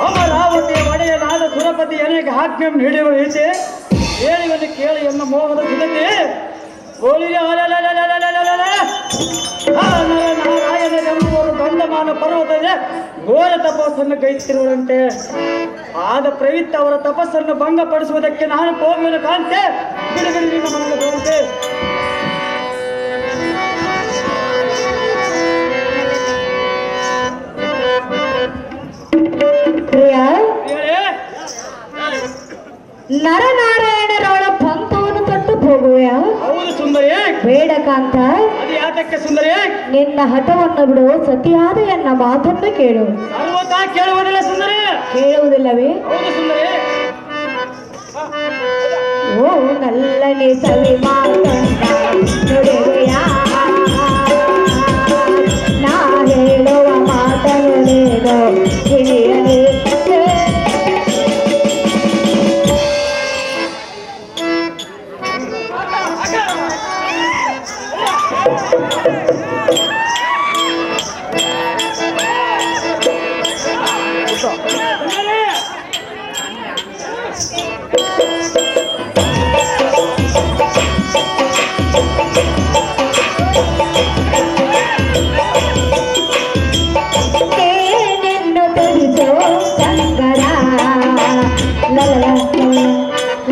Speaker 1: ಅಮರಾವತಿಯ ಒಡೆಯನಾದ ಸುರಪತಿ ಎನಗೆ ಆಜ್ಞೆ ನೀಡುವ ರೀತಿ. ಕೇಳಿವನು ಕೇಳಿ ಎನ್ನ ಮೋಹದ ಸುದತಿ. ನಾರಾಯಣರೆಂಬುವರು ಗಂಧಮಾನ ಪರ್ವತದ ಘೋರ ತಪಸ್ಸನ್ನು ಗೈತಿರುವಂತೆ ಆದ ಪ್ರಯುಕ್ತ ಅವರ ತಪಸ್ಸನ್ನು ಭಂಗಪಡಿಸುವುದಕ್ಕೆ ನಾನು ಹೋಗುವೆನು ಕಾಂತೆ. ಬಿಡುಗಡೆ ಮನಗೆ
Speaker 5: ನರನಾರಾಯಣರವಳ ಪಂಥವನ್ನು ತೊಟ್ಟು ಹೋಗುವ
Speaker 1: ಹೌದು ಸುಂದರಿ.
Speaker 5: ಬೇಡ ಕಾಂತ,
Speaker 1: ಅದು ಯಾತಕ್ಕೆ ಸುಂದರಿ?
Speaker 5: ನಿನ್ನ ಹಠವನ್ನು ಬಿಡು, ಸತಿಯಾದ ಎನ್ನ ಮಾತನ್ನು ಕೇಳು.
Speaker 1: ಸರ್ವತಾ ಕೇಳುವುದಿಲ್ಲ ಸುಂದರಿ.
Speaker 5: ಕೇಳುವುದಿಲ್ಲವೇ?
Speaker 1: ಹೌದು ಸುಂದರಿ.
Speaker 5: ಓ ನಲ್ಲನೆ ಸವಿ ಮಾತನ್ನ ನುಡಿವೆಯ, ನಾ ಹೇಳುವ ಮಾತನುಡೇನೋ ತಿಳಿಯಲಿ. ಏನೆನ್ನು ತಿಳಿಸೋ ಶಂಕರ, ಲಲಲ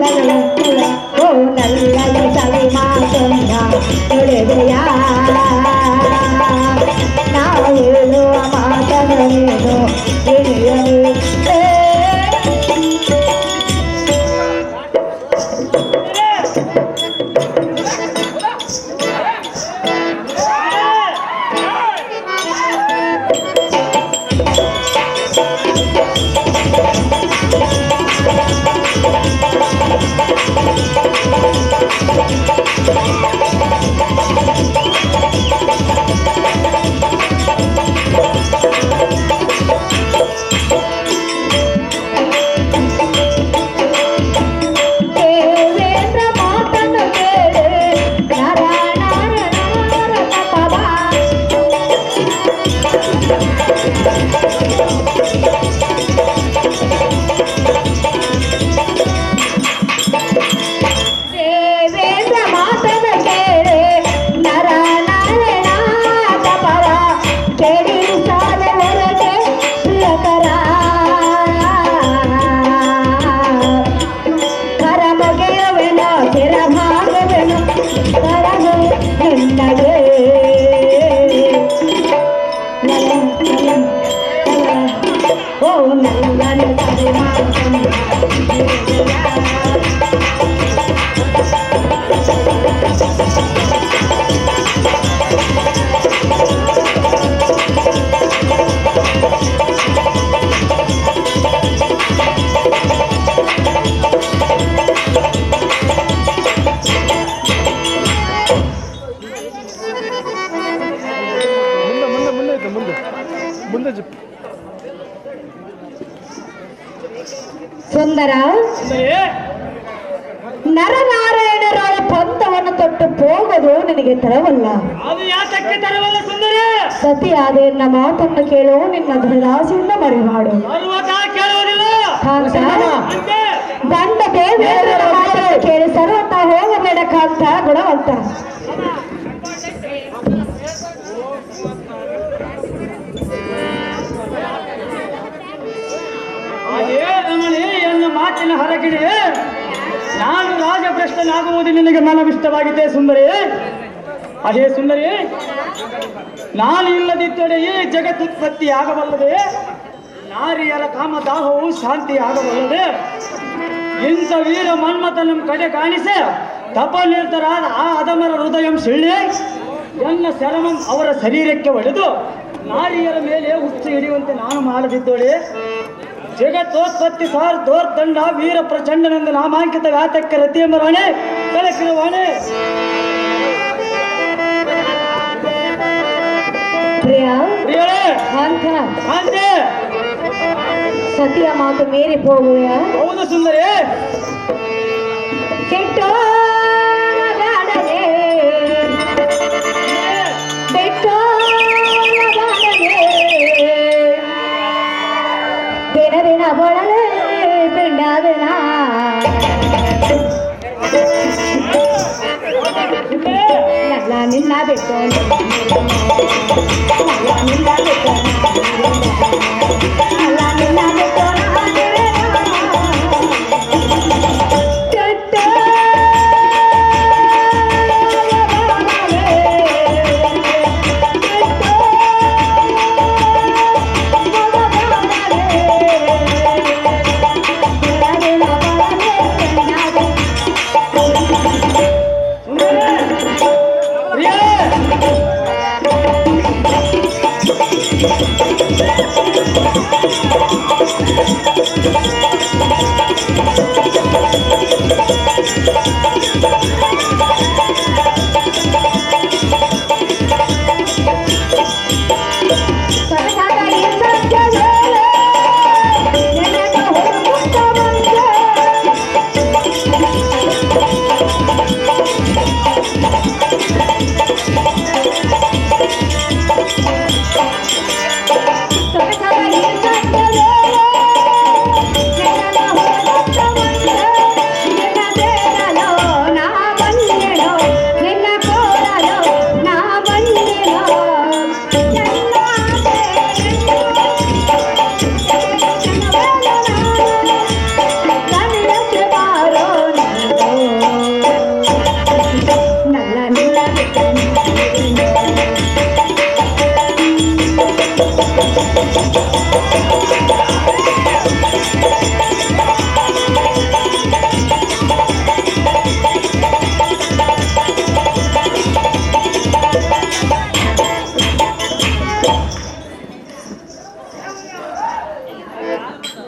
Speaker 5: ಲಲಲ ಲಲ. ಓ ನಲ್ಲನೆ ಸವಿ ಮಾತನ್ನ ನುಡಿವೆಯ, ನಾ ಹೇಳುವ ಮಾತನುಡೇನೋ ತಿಳಿಯಲಿ. ದೇವೇಂದ್ರ ಮಾತನ್ನು ಕೇಳು, ನರ ನರ ನರ ತಪವ. ದೇವೇಂದ್ರ ಮಾತನ್ನು ಕೇಳು, ನರ ನರ ನರ ತಪವ. ಕೆಡಿಸಾದ ಹೊರಗೆ ಪ್ರಿಯಕರ, ಕರಮಗೆಯುವೆನ ಚಿರಭಾಗವೆನು ಕರಗೆ ನಿನ್ನಗೆ. ಲಲ ಲಲ ಲಲ. ಓ ನಲ್ಲನೆ ಸವಿ ಮಾತನ್ನ ನುಡಿವೆಯ. ಸುಂದರ,
Speaker 1: ಸುಂದರಿ.
Speaker 5: ನರನಾರಾಯಣರಾಯ ಪಂಥವನ್ನು ತೊಟ್ಟು ಹೋಗೋದು ನಿನಗೆ ತರವಲ್ಲ.
Speaker 1: ಅದು ಯಾತಕ್ಕೆ ತರವಲ್ಲ ಸುಂದರಿ?
Speaker 5: ಸತಿಯಾದ ಎನ್ನ ಮಾತನ್ನು ಕೇಳು, ನಿನ್ನ ದೃಢಾಸೆಯಿಂದ ಮರೆಮಾಡು.
Speaker 1: ಸರ್ವತಾ ಕೇಳುವುದಿಲ್ಲ.
Speaker 5: ಕಾಂತ,
Speaker 1: ಅಂತೆ.
Speaker 5: ಗಂಡ ದೇವೇಂದ್ರನ ಮಾತನ್ನು ಕೇಳಿ ಸರ್ವತ ಹೋಗಬೇಡ ಕಾಂತ, ಗುಣವಂತ.
Speaker 1: ಹಾಗೇ ರಮಣಿ ಎನ್ನ ಮಾತಿನ ಹೊರಗಿಡೆ ನಾನು ರಾಜಭ್ರಷ್ಟನಾಗುವುದು ನಿನಗೆ ಮನವಿಷ್ಟವಾಗಿದೆ ಸುಂದರಿ. ಅದೇ ಸುಂದರಿ, ನಾನು ಇಲ್ಲದಿದ್ದರೆ ಈ ಜಗತ್ತುತ್ಪತ್ತಿ ಆಗಬಲ್ಲದೆ, ನಾರಿಯರ ಕಾಮದಾಹವು ಶಾಂತಿ ಆಗಬಲ್ಲದೆ. ಇಂಥ ವೀರ ಮನ್ಮಥನ ಕಡೆ ಕಾಣಿಸಿ ತಪನಿರ್ತರಾದ ಆ ಅಧಮರ ಹೃದಯ ಸಿಳ್ಳಿ ಎನ್ನ ಶರಮಂ ಅವರ ಶರೀರಕ್ಕೆ ಒಡೆದು ನಾರಿಯರ ಮೇಲೆ ಹುಚ್ಚು ಹಿಡಿಯುವಂತೆ ನಾನು ಮಾಡದಿದ್ದೋಳೆ. ಜಗತ್ತೋತ್ಪತ್ತಿ ಸಾರ್ ದೋರ್ದಂಡ ವೀರ ಪ್ರಚಂಡನೆಂದು ನಾಮಾಂಕಿತ ವ್ಯಾತಕ್ಕೆ ರತಿಯೆಂಬ ರಾಣೆ ತಲೆಕಿರುವಾಣೆ.
Speaker 5: ಪ್ರಿಯ
Speaker 1: ಪ್ರಿಯಳೇ,
Speaker 5: ಕಾಂತ,
Speaker 1: ಕಾಂತೆ.
Speaker 5: ಸತಿಯ ಮಾತು ಮೀರಿ ಹೋಗುವ.
Speaker 1: ಹೌದು ಸುಂದರಿ.
Speaker 5: ಕೆಟ್ಟೋಳಗಾಡನೆ ಬೆಟ್ಟೋಳಗಾಡನೆ ದಿನ ದಿನ ಬಳಲೆ ಪಿಂಡಾದನ ನಲ್ಲ ನಿನ್ನ ಬಿಟ್ಟು ನಲ್ಲ ನಿನ್ನ ಬಿಟ್ಟು ನಲ್ಲ ನಿನ್ನ ಬಿಟ್ಟು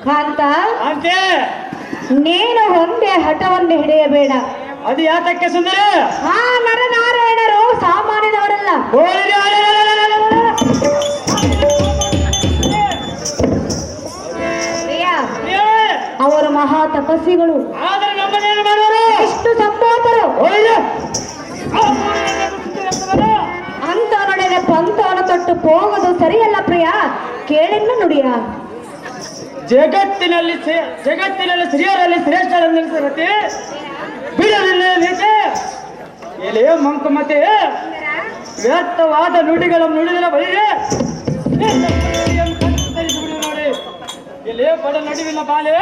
Speaker 5: ಕಾಂತ,
Speaker 1: ಅಂತೆ
Speaker 5: ನೀನು ಒಂದೇ ಹಠವನ್ನು ಹಿಡಿಯಬೇಡ.
Speaker 1: ಅದು ಯಾತಕ್ಕೆ ಸುಂದರ?
Speaker 5: ಆ ನರನಾರಾಯಣರು ಸಾಮಾನ್ಯದವರಲ್ಲ. ಪ್ರಿಯ, ಅವರು ಮಹಾ ತಪಸ್ವಿಗಳು,
Speaker 1: ಆದರೆ ನಮ್ಮನ್ನೇನು ಮಾಡುವರು?
Speaker 5: ಎಷ್ಟು ಸಂಪಾತರು. ಅಂತ ನಡೆದ ಪಂಥವನ್ನು ತೊಟ್ಟು ಹೋಗೋದು ಸರಿಯಲ್ಲ ಪ್ರಿಯ. ಕೇಳಿನ್ನು ನುಡಿಯ.
Speaker 1: ಜಗತ್ತಿನಲ್ಲಿ ಸ್ತ್ರೀಯರಲ್ಲಿ ಶ್ರೇಷ್ಠರತಿ ಬಿಡಲಿಲ್ಲ ಎಲೆ ಮಂಕುಮತಿ ವ್ಯರ್ಥವಾದ ನುಡಿಗಳನ್ನು ನುಡಿದರ ಬಳಿಗೆ ನೋಡಿ. ಎಲೆ ಬಡ ನಡುವಿನ ಬಾಲೆ,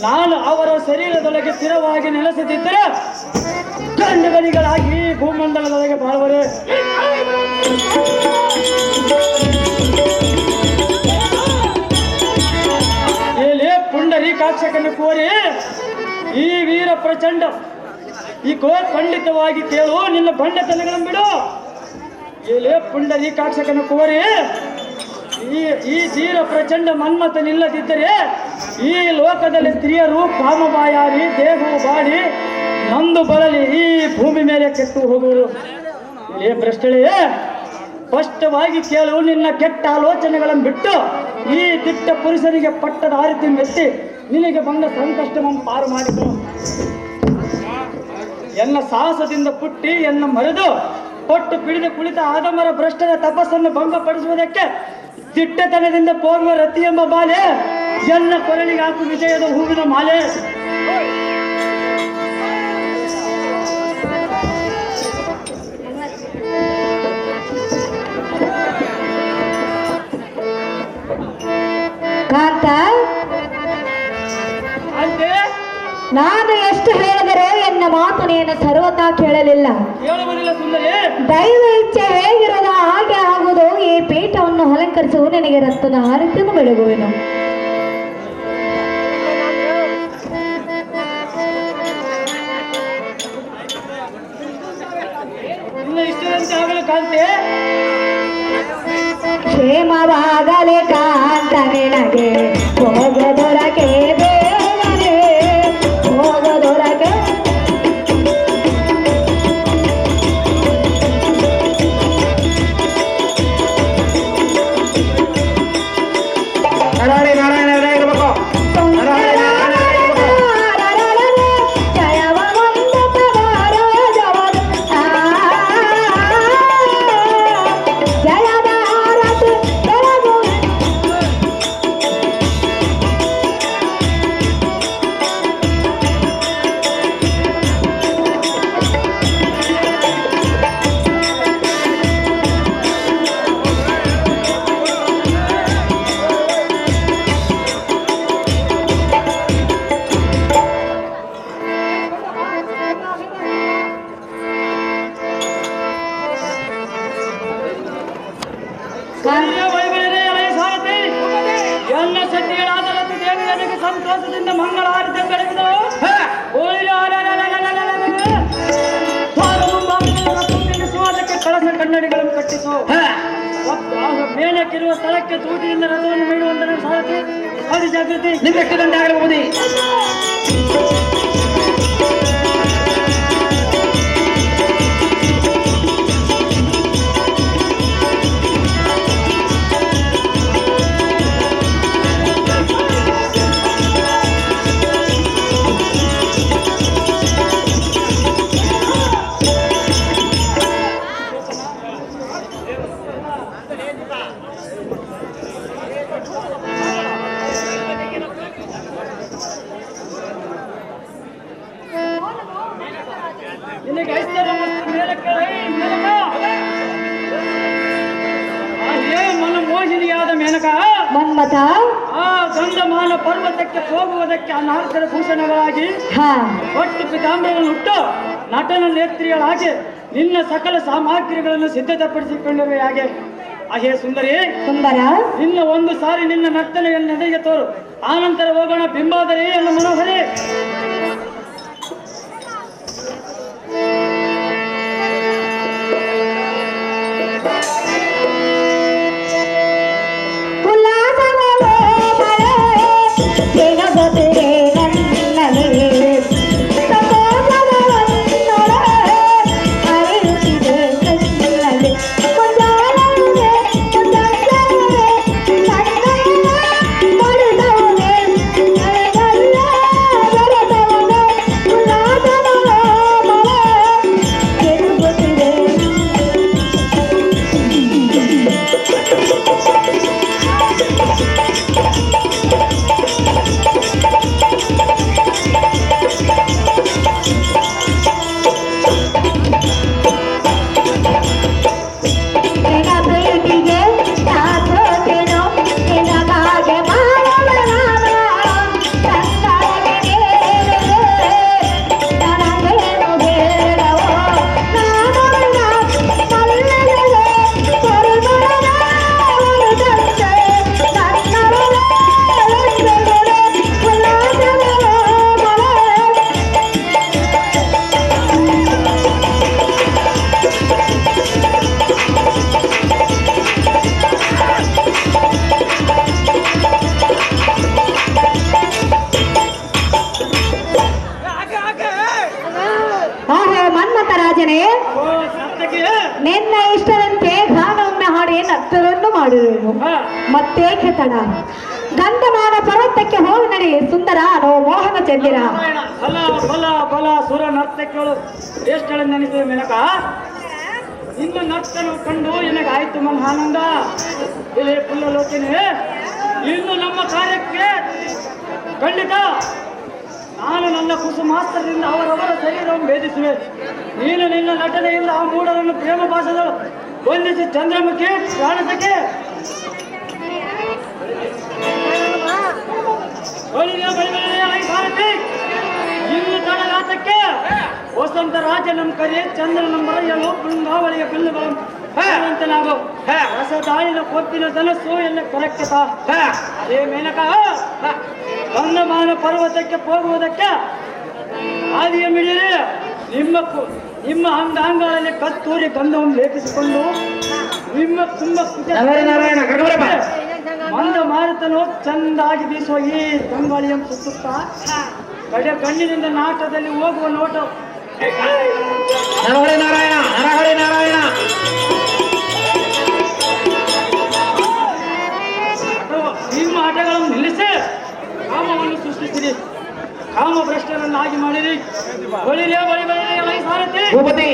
Speaker 1: ನಾನು ಅವರ ಶರೀರದೊಳಗೆ ಸ್ಥಿರವಾಗಿ ನೆಲೆಸದಿದ್ದರೆ ಗಂಡುಗಳಿಗಳಾಗಿ ಭೂಮಂಡಲದೊಳಗೆ ಬಾಳುವರೆ. ಪುಂಡರೀಕಾಕ್ಷಕನ್ನು ಕೋರಿ ಈ ವೀರ ಪ್ರಚಂಡ ಈ ಖಂಡಿತವಾಗಿ ಕೇಳು, ನಿನ್ನ ಬಂಡತನಗಳನ್ನು ಬಿಡು. ಏಲೇ ಪುಂಡರೀಕಾಕ್ಷಕನ್ನು ಕೋರಿ ಈ ಧೀರ ಪ್ರಚಂಡ ಮನ್ಮಥನಿಲ್ಲದಿದ್ದರೆ ಈ ಲೋಕದಲ್ಲಿ ಸ್ತ್ರೀಯರು ಕಾಮಬಾಯಾರಿ, ದೇಹವು ಬಾಡಿ ನಂದು ಬಳಲಿ ಈ ಭೂಮಿ ಮೇಲೆ ಕೆಟ್ಟು ಹೋಗುವರು. ಏ ಭ್ರಷ್ಟಳೆಯೇ, ಸ್ಪಷ್ಟವಾಗಿ ಕೇಳು, ನಿನ್ನ ಕೆಟ್ಟ ಆಲೋಚನೆಗಳನ್ನು ಬಿಟ್ಟು ಈ ದಿಟ್ಟ ಪುರುಷನಿಗೆ ಪಟ್ಟದ ಆರತಿ ಮೆತ್ತಿ ನಿನಗೆ ಬಂದ ಸಂಕಷ್ಟವನ್ನು ಪಾರು ಮಾಡಿದನು. ಎನ್ನ ಸಾಹಸದಿಂದ ಪುಟ್ಟಿ ಎನ್ನ ಮರೆದು ಪಟ್ಟು ಪಿಡಿದು ಕುಳಿತ ಆದಮರ ಭ್ರಷ್ಟರ ತಪಸ್ಸನ್ನು ಭಂಗಪಡಿಸುವುದಕ್ಕೆ ದಿಟ್ಟತನದಿಂದ ಹೋಗುವ ರತಿ ಎಂಬ ಬಾಲೆ ಎನ್ನ ಕೊರಳಿಗೆ ಹಾಕು ವಿಜಯದ ಹೂವಿನ ಮಾಲೆ.
Speaker 5: ಕಾಂತ,
Speaker 1: ಅಂತೆ
Speaker 5: ನಾನು ಎಷ್ಟು ಹೇಳಿದರೆ ಎನ್ನ ಮಾತು ನೀನು ಸರ್ವತಾ ಕೇಳಲಿಲ್ಲ.
Speaker 1: ಹೇಳುವುದಿಲ್ಲ ಸುಂದರಿ.
Speaker 5: ದೈವ ಇಚ್ಛೆ ಹೇಗಿರೋದ ಹಾಗೆ ಆಗುವುದು. ಈ ಪೀಠವನ್ನು ಅಲಂಕರಿಸುವ ನಿನಗೆ ರಕ್ತದ ಆರತಿಯನ್ನು ಬೆಳಗುವೆನು.
Speaker 1: ಇನ್ನು ಇಷ್ಟರಂತೆ ಆಗಲು ಕಾಂತೆ.
Speaker 5: ಕ್ಷೇಮವಾಗಲೇ ಕಾಂತ ನಿನಗೆ ಹೋಗದೊರಗೆ ಬೇಗನೆ ಹೋಗದೊರಗೆ.
Speaker 2: ನಾರಾಯಣ ಇರಬೇಕು.
Speaker 1: ಎಲ್ಲ ಸತಿಗಳಾದ ದೇವಿ ನನಗೆ ಸಂತೋಷದಿಂದ ಮಂಗಳ ಆರತಿ ಬೆಳಗಿದವು. ಸ್ವಾದ ಮುಂಭಾಗದಲ್ಲಿ ಕಳಸ ಕಣ್ಣ ಮುನ್ನಡೆಗಳನ್ನು ಕಟ್ಟಿಸು.
Speaker 4: ಹ.
Speaker 1: ಮೇಲಕ್ಕಿರುವ ಸ್ಥಳಕ್ಕೆ ತೂಟಿನಿಂದ ರಥವನ್ನು ಮೇಡುವಂತ ಸಾರಥಿ ಅದು ಜಾಗೃತಿ.
Speaker 4: ನಿಮ್ಮೆಷ್ಟು ಗಂಟೆ ಆಗಬಹುದು?
Speaker 1: ನಿನಗೆ ಐಶ್ವರ್ಯ ಮತ್ತು ಮೇಲಕ್ಕೆ ಮೇನಕ ಮನ ಮೋಹಿನಿಯಾದ ಮೇನಕ
Speaker 5: ಮನ್ಮಥ.
Speaker 1: ಆ ಗಂಧಮಾನ ಪರ್ವತಕ್ಕೆ ಹೋಗುವುದಕ್ಕೆ ಅನಾರ್ಕರ ಭೂಷಣಗಳಾಗಿ
Speaker 5: ಹಾ
Speaker 1: ಒಟ್ಟು ಪಿತಾಂಬರಗಳನ್ನು ಹುಟ್ಟು ನಟನ ನೇತ್ರಿಗಳಾಗಿ ನಿನ್ನ ಸಕಲ ಸಾಮಗ್ರಿಗಳನ್ನು ಸಿದ್ಧತೆಪಡಿಸಿಕೊಂಡಿರುವೆ. ಹಾಗೆ ಸುಂದರಿ
Speaker 5: ಸುಂದರ,
Speaker 1: ನಿನ್ನ ಒಂದು ಸಾರಿ ನಿನ್ನ ನರ್ತನೆಯನ್ನು ನೆನೆಗೆ ತೋರು. ಆನಂತರ ಹೋಗೋಣ ಬಿಂಬಾದರಿ ಎನ್ನ ಮನೋಹರಿ.
Speaker 5: ನಿನ್ನ ಇಷ್ಟದಂತೆ ಗಾನವನ್ನ ಹಾಡಿ ನರ್ತನವನ್ನು ಮಾಡಿರುವೆನು. ಮತ್ತೇಕೆ ತಡ? ಗಂಧಮಾನ ಪರ್ವತಕ್ಕೆ ಹೋಗಿ ನಡಿ ಸುಂದರ ನೋ ಮೋಹನ ಚಂದಿರ.
Speaker 1: ಬಲ ಬಲ ಬಲ ಸುರ ನರ್ತಕಿಗಳು ಶ್ರೇಷ್ಠಳೆಂದು ನೆನೆಸಿದ ಮೇನಕ ನಿನ್ನ ನರ್ತನ ಕಂಡು ನನಗಾಯ್ತು ಮನ ಆನಂದ. ಇದೇ ಪುಲ್ಲಲೋಚನೆ ಇನ್ನು ನಮ್ಮ ಕಾರ್ಯಕ್ಕೆ ಖಂಡಿತ ನಾನು ನನ್ನ ಕುಸುಮಾಸ್ತ್ರದಿಂದ ಅವರವರ ಶರೀರವನ್ನು ಭೇದಿಸುವೆ. ನೀನು ನಿನ್ನ ನಟನೆಯಿಂದ ಆ ಮೂಢರನ್ನು ಪ್ರೇಮ ಭಾಷದ ವಂದಿಸಿ ಚಂದ್ರಮುಖಿ ಪ್ರಾಣಸಕ್ಕೆ ಇನ್ನು ತಡಗಾತಕ್ಕೆ ವಸಂತ ರಾಜ ನಮ್ಮ ಕರೆ ಚಂದ್ರನ ಮರೆಯಲು ಬೃಂದಾವಳಿಯ ಬಿಲ್ಲುಗಳು ನಾವು ರಸದಾಳಿನ ಕೊಪ್ಪಿನ ಧನಸ್ಸು ಎಲ್ಲ ಕೊರಕ್ಕೆತ. ಅದೇ ಮೇನಕ ಗಂಧಮಾನ ಪರ್ವತಕ್ಕೆ ಹೋಗುವುದಕ್ಕೆ ಆದಿಯ ಮಿಡಿಯಲಿ ನಿಮ್ಮ ಅಂಗಾಂಗಗಳಲ್ಲಿ ಕತ್ತೂರಿ ಗಂಧವನ್ನು ಲೇಪಿಸಿಕೊಂಡು ನಿಮ್ಮ ತುಂಬ ಮಂದ ಮಾರುತನು ಚಂದಾಗಿ ಬೀಸುವ ಈ ತಂಗಾಳಿಯನ್ನು ಸುತ್ತುತ್ತಾ ಕಡೆ ಕಣ್ಣಿನಿಂದ ನಾಟದಲ್ಲಿ ಹೋಗುವ ನೋಟ.
Speaker 2: ಹರಹರಿ ನಾರಾಯಣ, ಹರಹರಿ ನಾರಾಯಣ.
Speaker 1: ನಿಮ್ಮ ಆಟಗಳನ್ನು ನಿಲ್ಲಿಸಿ ಕಾಮವನ್ನು ಸೃಷ್ಟಿಸಿರಿ, ಕಾಮ ಭ್ರಷ್ಟರನ್ನಾಗಿ ಮಾಡಿರಿ. ಬಳಿರೇ ಬಳಿ ಬಳಿ ಸಾರಥಿ
Speaker 2: ಭೂಪತಿ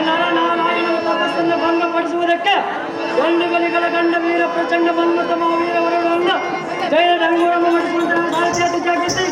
Speaker 1: ನಾರಾಯಣನ ತಪಸ್ಸನ್ನು ಭಂಗಪಡಿಸುವುದಕ್ಕೆ ಗಂಡು ಗಲಿಗಳ ಗಂಡ ವೀರ ಪ್ರಚಂಡ ಮನ್ಮಥ ಮಹಾವೀರ ಹೊರಡುವಂತ ಜಯ ರಂಗೂರನ್ನು ಮಾಡಿಸುವಂತಹ ಸಾರಥಿ ಅತಿ ಜಾಗೃತಿ.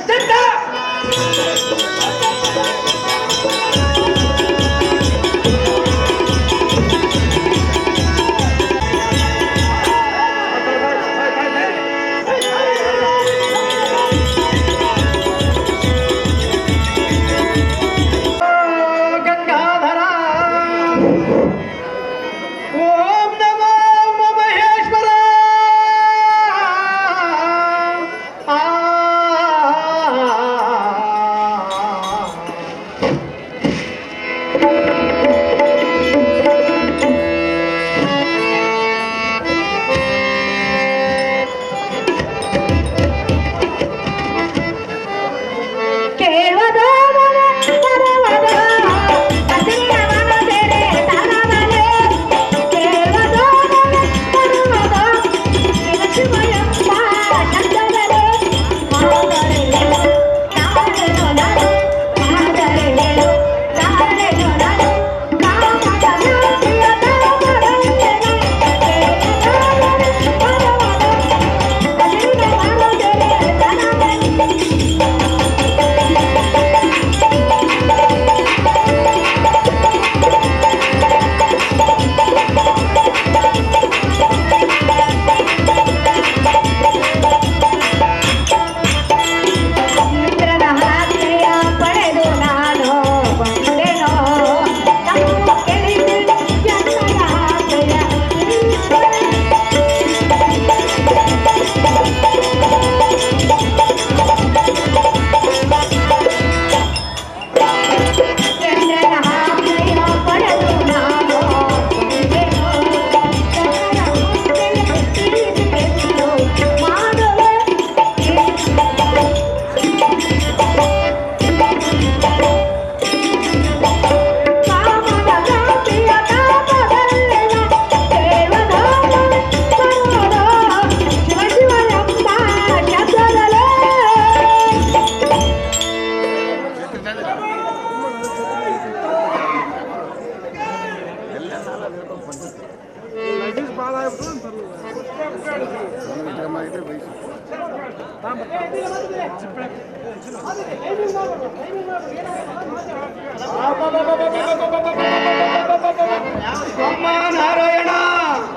Speaker 3: ಅಮ್ಮ ನಾರಾಯಣ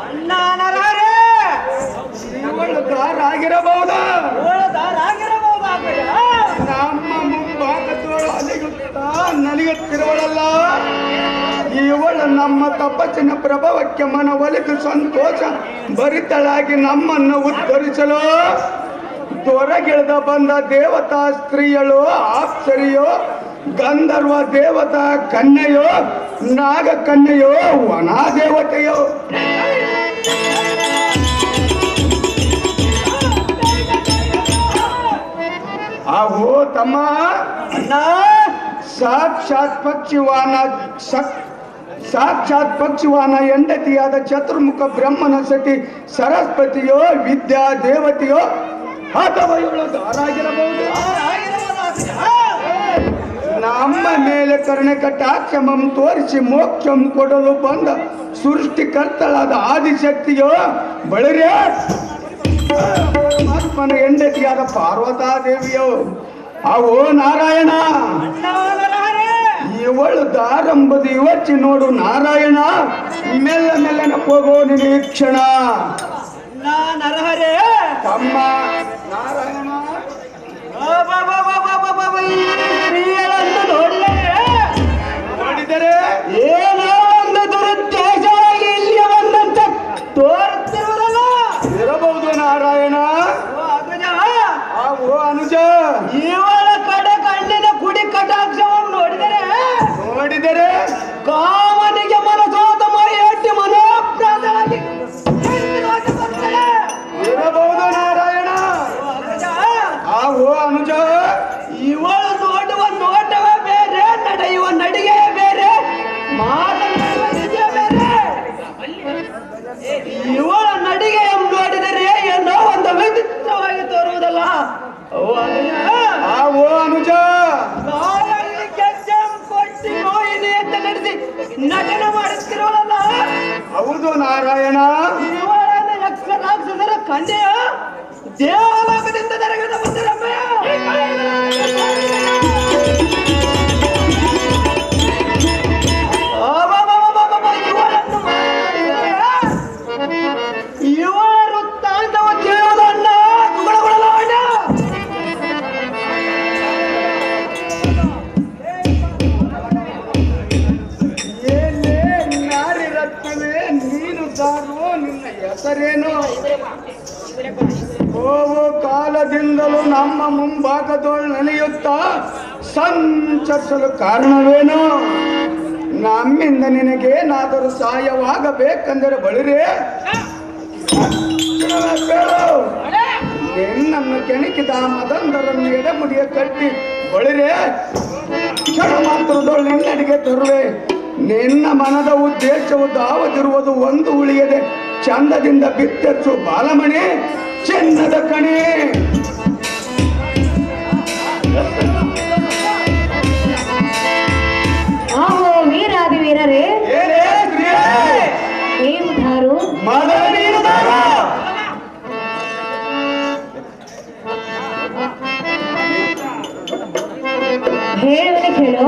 Speaker 1: ಅಣ್ಣ ನರಹರಿ
Speaker 3: ಇವಳು ದಾರಾಗಿರಬಹುದಾ?
Speaker 1: ದಾರಾಗಿರಬಹುದಾಗಯ್ಯ.
Speaker 3: ನಮ್ಮ ಮುಂಭಾಗದೋಳು ಅಲಿಗುತ್ತಾ ನಲಿಯುತ್ತಿರುವಳಲ್ಲ, ಇವಳು ನಮ್ಮ ತಪಸ್ಸಿನ ಪ್ರಭಾವಕ್ಕೆ ಮನವೊಲಿದು ಸಂತೋಷ ಭರಿತಳಾಗಿ ನಮ್ಮನ್ನು ಉದ್ಧರಿಸಲು ತೊರಗಿಳಿದ ಬಂದ ದೇವತಾ ಸ್ತ್ರೀಯಳು, ಅಪ್ಸರಿಯೋ, ಗಂಧರ್ವ ದೇವತಾ ಕನ್ಯೆಯೋ, ನಾಗ ಕನ್ಯೆಯೋ, ವನ ದೇವತೆಯೋ? ಆಹೋ ತಮ್ಮ,
Speaker 1: ಅಣ್ಣ
Speaker 3: ಸಾಕ್ಷಾತ್ ಪಕ್ಷಿವಾನ ಹೆಂಡತಿಯಾದ ಚತುರ್ಮುಖ ಬ್ರಹ್ಮನ ಸತಿ ಸರಸ್ವತಿಯೋ, ವಿದ್ಯಾ ದೇವತೆಯೋ ಅಥವಾ ಇವಳು ದಾರಾಗಿರಬಹುದು. ನಮ್ಮ ಮೇಲೆ ಕರುಣೆ ಕಟಾಕ್ಷಮಂ ತೋರಿಸಿ ಮೋಕ್ಷಂ ಕೊಡಲು ಬಂದ ಸೃಷ್ಟಿಕರ್ತಳಾದ ಆದಿಶಕ್ತಿಯೋ, ಬಳಿರೇ ಪರಮಾತ್ಮನ ಹೆಂಡತಿಯಾದ ಪಾರ್ವತಾದೇವಿಯೋ? ಅವೋ ನಾರಾಯಣ, ಇವಳು ದಾರಂಬದು ಯುವಚಿ ನೋಡು ನಾರಾಯಣ, ಮೆಲ್ಲ ಮೆಲ್ಲನ ಹೋಗೋ ನಿರೀಕ್ಷಣ.
Speaker 1: ನರಹರಿ
Speaker 3: ತಮ್ಮ ನಾರಾಯಣ,
Speaker 1: ಸ್ತ್ರೀಯಳನ್ನು
Speaker 3: ನೋಡಿದರೆ
Speaker 1: ಏನೋ ಒಂದು ದುರುದ್ದೇಶವಾಗಿ ಇಲ್ಲಿಯ ಬಂದಂತ ತೋರುತ್ತಿರುವುದಲ್ಲ.
Speaker 3: ಇರಬಹುದು ನಾರಾಯಣ. ಅವೋ ಅನುಜ,
Speaker 1: ಇವಳ ಕಡೆ ಕಣ್ಣಿನ ಕುಡಿ ಕಟಾಕ್ಷವನ್ನು ನೋಡಿದರೆ ಕಾಮನಿಗೆ ಮನಸೋತ ಮೈಯೊಡ್ಡಿ ಮನೋಪ್ರಾಣವಾಗಿ
Speaker 3: ಇರಬಹುದು ನಾರಾಯಣ. ಅವೋ ಅನುಜ,
Speaker 1: ಇವಳು ನೋಡುವ ನೋಟವೇ ಬೇರೆ, ನಡೆಯುವ ನಡಿಗೆಯೇ ಬೇರೆ, ಮಾತನಾಡುವ ರೀತಿಯೇ ಬೇರೆ. ಇವಳ ನಡಿಗೆ ನೋಡಿದರೆ ಏನೋ ಒಂದು ವಿಚಿತ್ರವಾಗಿ ತೋರುವುದಲ್ಲ.
Speaker 3: ಅವೋ ಅನುಜ,
Speaker 1: ಕಾಲಲ್ಲಿ ಗೆಜ್ಜೆ ಕೊಟ್ಟಿ ನೋಯಿನಿ ಅಂತ ನಡೆಸಿ ನಟನ ಮಾಡುತ್ತಿರುವಲ್ಲ.
Speaker 3: ಹೌದು ನಾರಾಯಣ.
Speaker 1: ಇವಳನ್ನು ಯಕ್ಷ ರಾಕ್ಷಸರ ಕನ್ಯೆಯ ದೇವಲೋಕದಿಂದ ನೆರಗಿದ ಬಂದಿರಮ್ಮಯ್ಯ. ಇವಳನ್ನು ಇವಳ ವೃತ್ತಾಂತವ ಕೇಳುವುದನ್ನ ಗುಣಗುಣಲವಣ್ಣ.
Speaker 3: ಏನೇ ನಾರಿ ರತ್ನವೇ, ನೀನು ದಾರು, ನಿನ್ನ ಹೆಸರೇನು? ಗೋವು ಕಾಲದಿಂದಲೂ ನಮ್ಮ ಮುಂಭಾಗದೋಳು ನೆನೆಯುತ್ತಾ ಸಂಚರಿಸಲು ಕಾರಣವೇನು? ನಮ್ಮಿಂದ ನಿನಗೇನಾದರೂ ಸಹಾಯವಾಗಬೇಕೆಂದರೆ ಬಳಿರೇ ಹೇಳು. ನಿನ್ನನ್ನು ಕೆಣಕಿದ ಮದಂದರನ್ನು ಎಡೆಮುಡಿಯ ಕಟ್ಟಿ ಬಳಿರೇ ಕ್ಷಣ ಮಾತ್ರದೋಳು ನಿನ್ನಡಿಗೆ ತರುವೆ. ನಿನ್ನ ಮನದ ಉದ್ದೇಶವು ದಾವದಿರುವುದು ಒಂದು ಉಳಿಯದೆ ಚಂದದಿಂದ ಬಿತ್ತರಿಸು ಬಾಲಮಣಿ ಚಿನ್ನದ ಕಣಿ.
Speaker 5: ಆಹೋ ವೀರಾದಿ ವೀರರೇ,
Speaker 3: ಏನೇ ಸ್ತ್ರೀಯೇ?
Speaker 5: ನೀವು ಧಾರು
Speaker 3: ಮದ ನೀನು ದಾರು.
Speaker 5: ಹೇಳುವನೆ ಕೇಳು.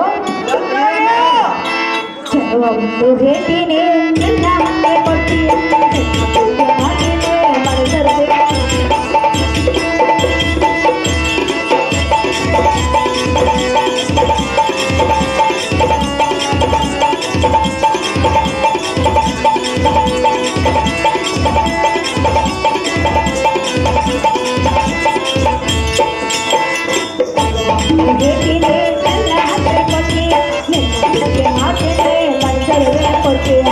Speaker 5: ಚಲುವ ಒಂದು ಭೇಟಿನೇ ನಿನ್ನ ಮುಂದೆ ಕೊಟ್ಟಿಯ ಮಾತಿನೇ ಮನಸರದೆ. ಭೇಟಿನೇ ನನ್ನ ಹತ್ರ ಕೊಟ್ಟಿಯ ನಿನ್ನ ಮುಂದೆ ಮಾತಿನೇ ಮನಸರದೆ ಕೊಟ್ಟಿಯ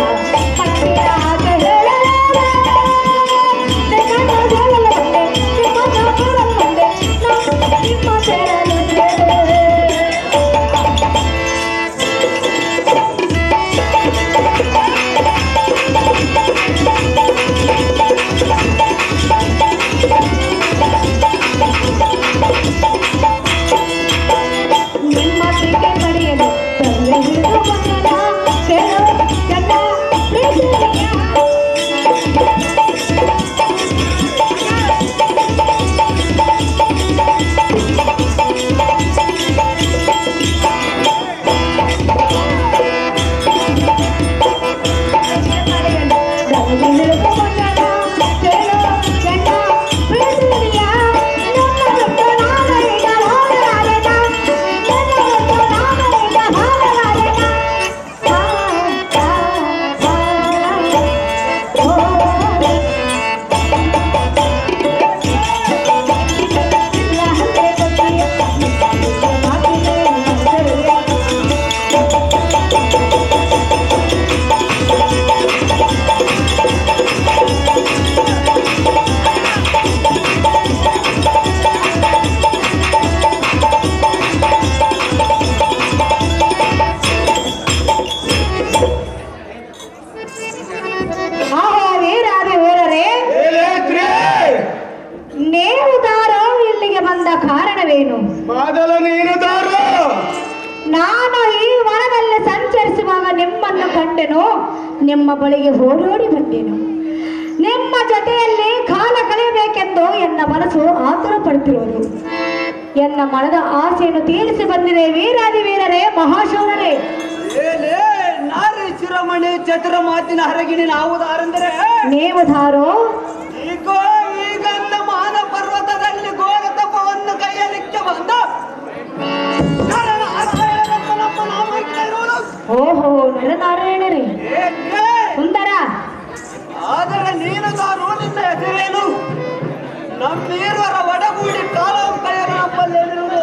Speaker 5: ಕಂಡೆನು ನಿಮ್ಮ ಬಳಿಗೆ ಓಡೋಡಿ ಬಂದೆನು. ನಿಮ್ಮ ಜೊತೆಯಲ್ಲಿ ಕಾಲ ಕಳೆಯಬೇಕೆಂದು ಎನ್ನ ಮನಸ್ಸು ಆತುರ ಪಡುತ್ತಿರುವುದು. ಎನ್ನ ಮನದ ಆಸೆಯನ್ನು ತೀರಿಸಿ ಬಂದಿದೆ ವೀರಾದಿ ವೀರರೇ, ಮಹಾಶೂರರೇ.
Speaker 1: ಏನೇ ನಾರಿ ಶಿರೋಮಣಿ ಚತುರ ಮಾತಿನ ಹರಗಿನಿ ನಾವುದಾರೆಂದರೆ
Speaker 5: ನೀವು ಧಾರೋ
Speaker 1: ಈಗ ಮಾನ ಪರ್ವತದಲ್ಲಿ ಘೋರ ತಪವನ್ನು ಕೈಯಲಿಕ್ಕೆ ಬಂದ ನಮ್ಮ ನಾಮಕ್ಕೆ ಇರುವುದು.
Speaker 5: ಓಹೋ, ನರನಾರಾಯಣರೇ.
Speaker 1: ಏಕೆ?
Speaker 5: ಸುಂದರ,
Speaker 1: ಆದರೆ ನೀನು ತಾನು ನಿನ್ನ ಹೆಸರೇನು? ನಮ್ಮೀರ್ವರ ಒಡಗೂಡಿ ಕಾಲ ಕೈಯಲು ನಮ್ಮಲ್ಲಿರುವುದು.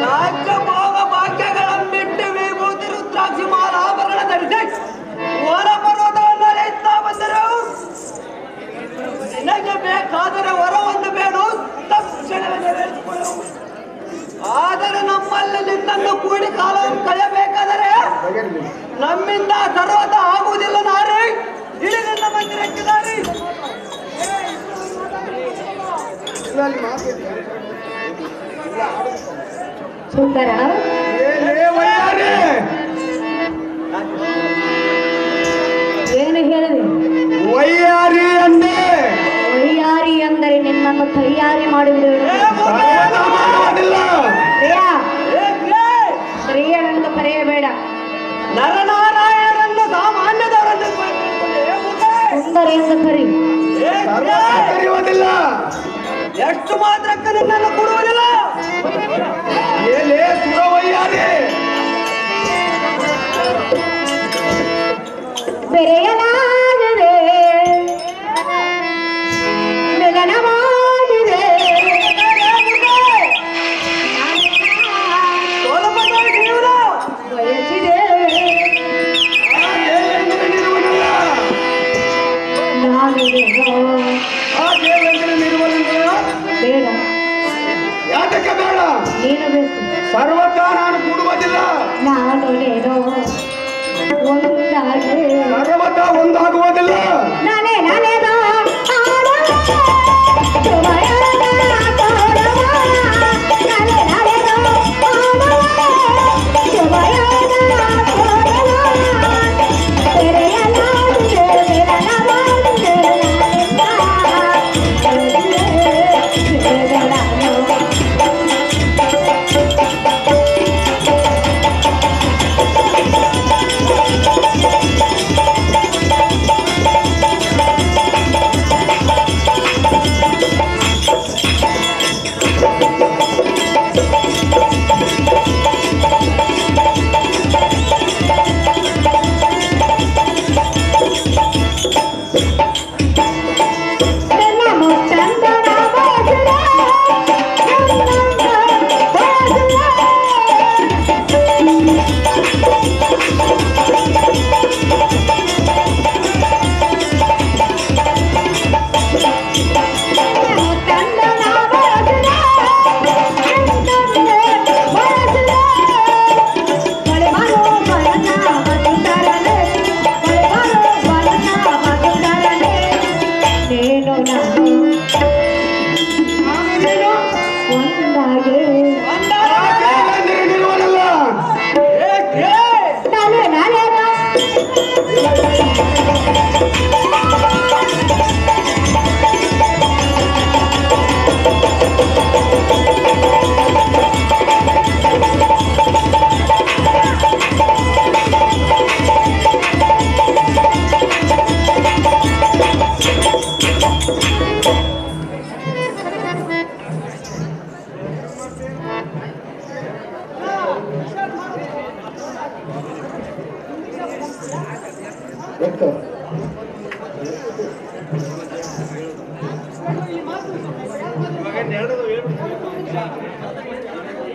Speaker 1: ರಾಜ್ಯ ಭೋಗ ಭಾಗ್ಯಗಳನ್ನಿಟ್ಟು ವಿಭೂತಿ ರುದ್ರಾಕ್ಷಿ ಮಾಲಾಭರಣ ಧರಿಸಿ ವನ ಪರ್ವತವನ್ನು ಅಲೆಯುತ್ತಾ ಬಂದರು. ನಿನಗೆ ಬೇಕಾದರೆ ವರವನ್ನು ಬೇಡು, ತಕ್ಷಣವೇ ನೆರವೇರಿಸಿಕೊಡು. ಆದರೆ ನಮ್ಮಲ್ಲಿ ನಿನ್ನನ್ನು ಕೂಡಿ ಕಾಲವನ್ನು ಕಳೆಯಬೇಕಾದರೆ ನಮ್ಮಿಂದ ಸರ್ವತ ಆಗುವುದಿಲ್ಲ. ನಾರಿ ಇಳಿ ನಿನ್ನ ಮಂದಿರಕ್ಕೆ ನಾರಿ.
Speaker 5: ಸುಂದರ, ಏನು ಹೇಳಿದೆ?
Speaker 3: ವೈಯಾರಿ ಅಂದೆ
Speaker 5: ವೈಯಾರಿ ಅಂದರೆ ನಿನ್ನನ್ನು ತಯಾರಿ ಮಾಡಿಬಿಡುವುದು. ಸ್ತ್ರೀಯರೆಂದು ಕರೆಯಬೇಡ,
Speaker 1: ನರನಾರಾಯಣರನ್ನು ಸಾಮಾನ್ಯದವರನ್ನು
Speaker 5: ಸುಂದರ ಎಂದು ಕರಿ.
Speaker 3: ಕರೆಯುವುದಿಲ್ಲ.
Speaker 1: ಎಷ್ಟು ಮಾತ್ರಕ್ಕೆ ನಿನ್ನನ್ನು ಕೊಡುವುದಿಲ್ಲ.
Speaker 3: ಏನೇ ಸುರವಯ್ಯಾರಿ
Speaker 5: ಬೆರೆಯಲಾಗದೆ ಮಿಲನವಾಗಿದೆ. ಬಯಸಿದೆ ನಾನು ಬೇಡ,
Speaker 3: ಯಾತಕ್ಕೆ ಬೇಡ?
Speaker 5: ನೀನು ಬೇಕು.
Speaker 3: ಸರ್ವತಾ ನಾನು ಕೂಡುವುದಿಲ್ಲ.
Speaker 5: ನಾನು ನೀನು ಒಂದಾಗಿ
Speaker 3: ಸರ್ವತಾ ಒಂದಾಗುವುದಿಲ್ಲ.
Speaker 5: ನಾನೇ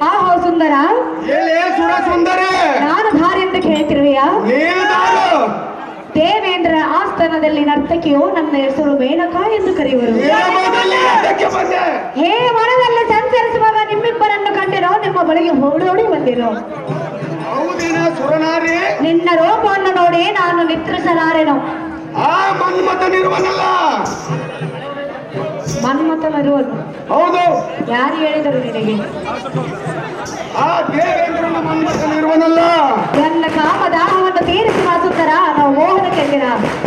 Speaker 5: ಆಹೋ ಸುಂದರ,
Speaker 3: ಸುಂದರಿ,
Speaker 5: ನಾನು ಧಾರೆ ಎಂದು ಕೇಳ್ತಿರುವೆಯಾ? ದೇವೇಂದ್ರ ಆಸ್ಥಾನದಲ್ಲಿ ನರ್ತಕಿಯು ನನ್ನ ಹೆಸರು ಮೇನಕಾ ಎಂದು ಕರೆಯುವರು. ಹೇ ವನದಲ್ಲಿ ಸಂಚರಿಸುವಾಗ ನಿಮ್ಮಿಬ್ಬರನ್ನು ಕಂಡೆನೋ, ನಿಮ್ಮ ಬಳಿಗೆ ಓಡೋಡಿ ಬಂದೆನೋ. ನಿನ್ನ ರೂಪವನ್ನು ನೋಡಿ ನಾನು ನಿದ್ರಿಸಲಾರೆನೋ. ಮನ್ಮಥನಿರುವನು.
Speaker 3: ಹೌದು.
Speaker 5: ಯಾರು ಹೇಳಿದರು ನಿನಗೆ?
Speaker 3: ಆ ದೇವೇಂದ್ರನ ಮನ್ಮಥನಿರುವನಲ್ಲ.
Speaker 5: ಹೋಗ್ತೀರಾ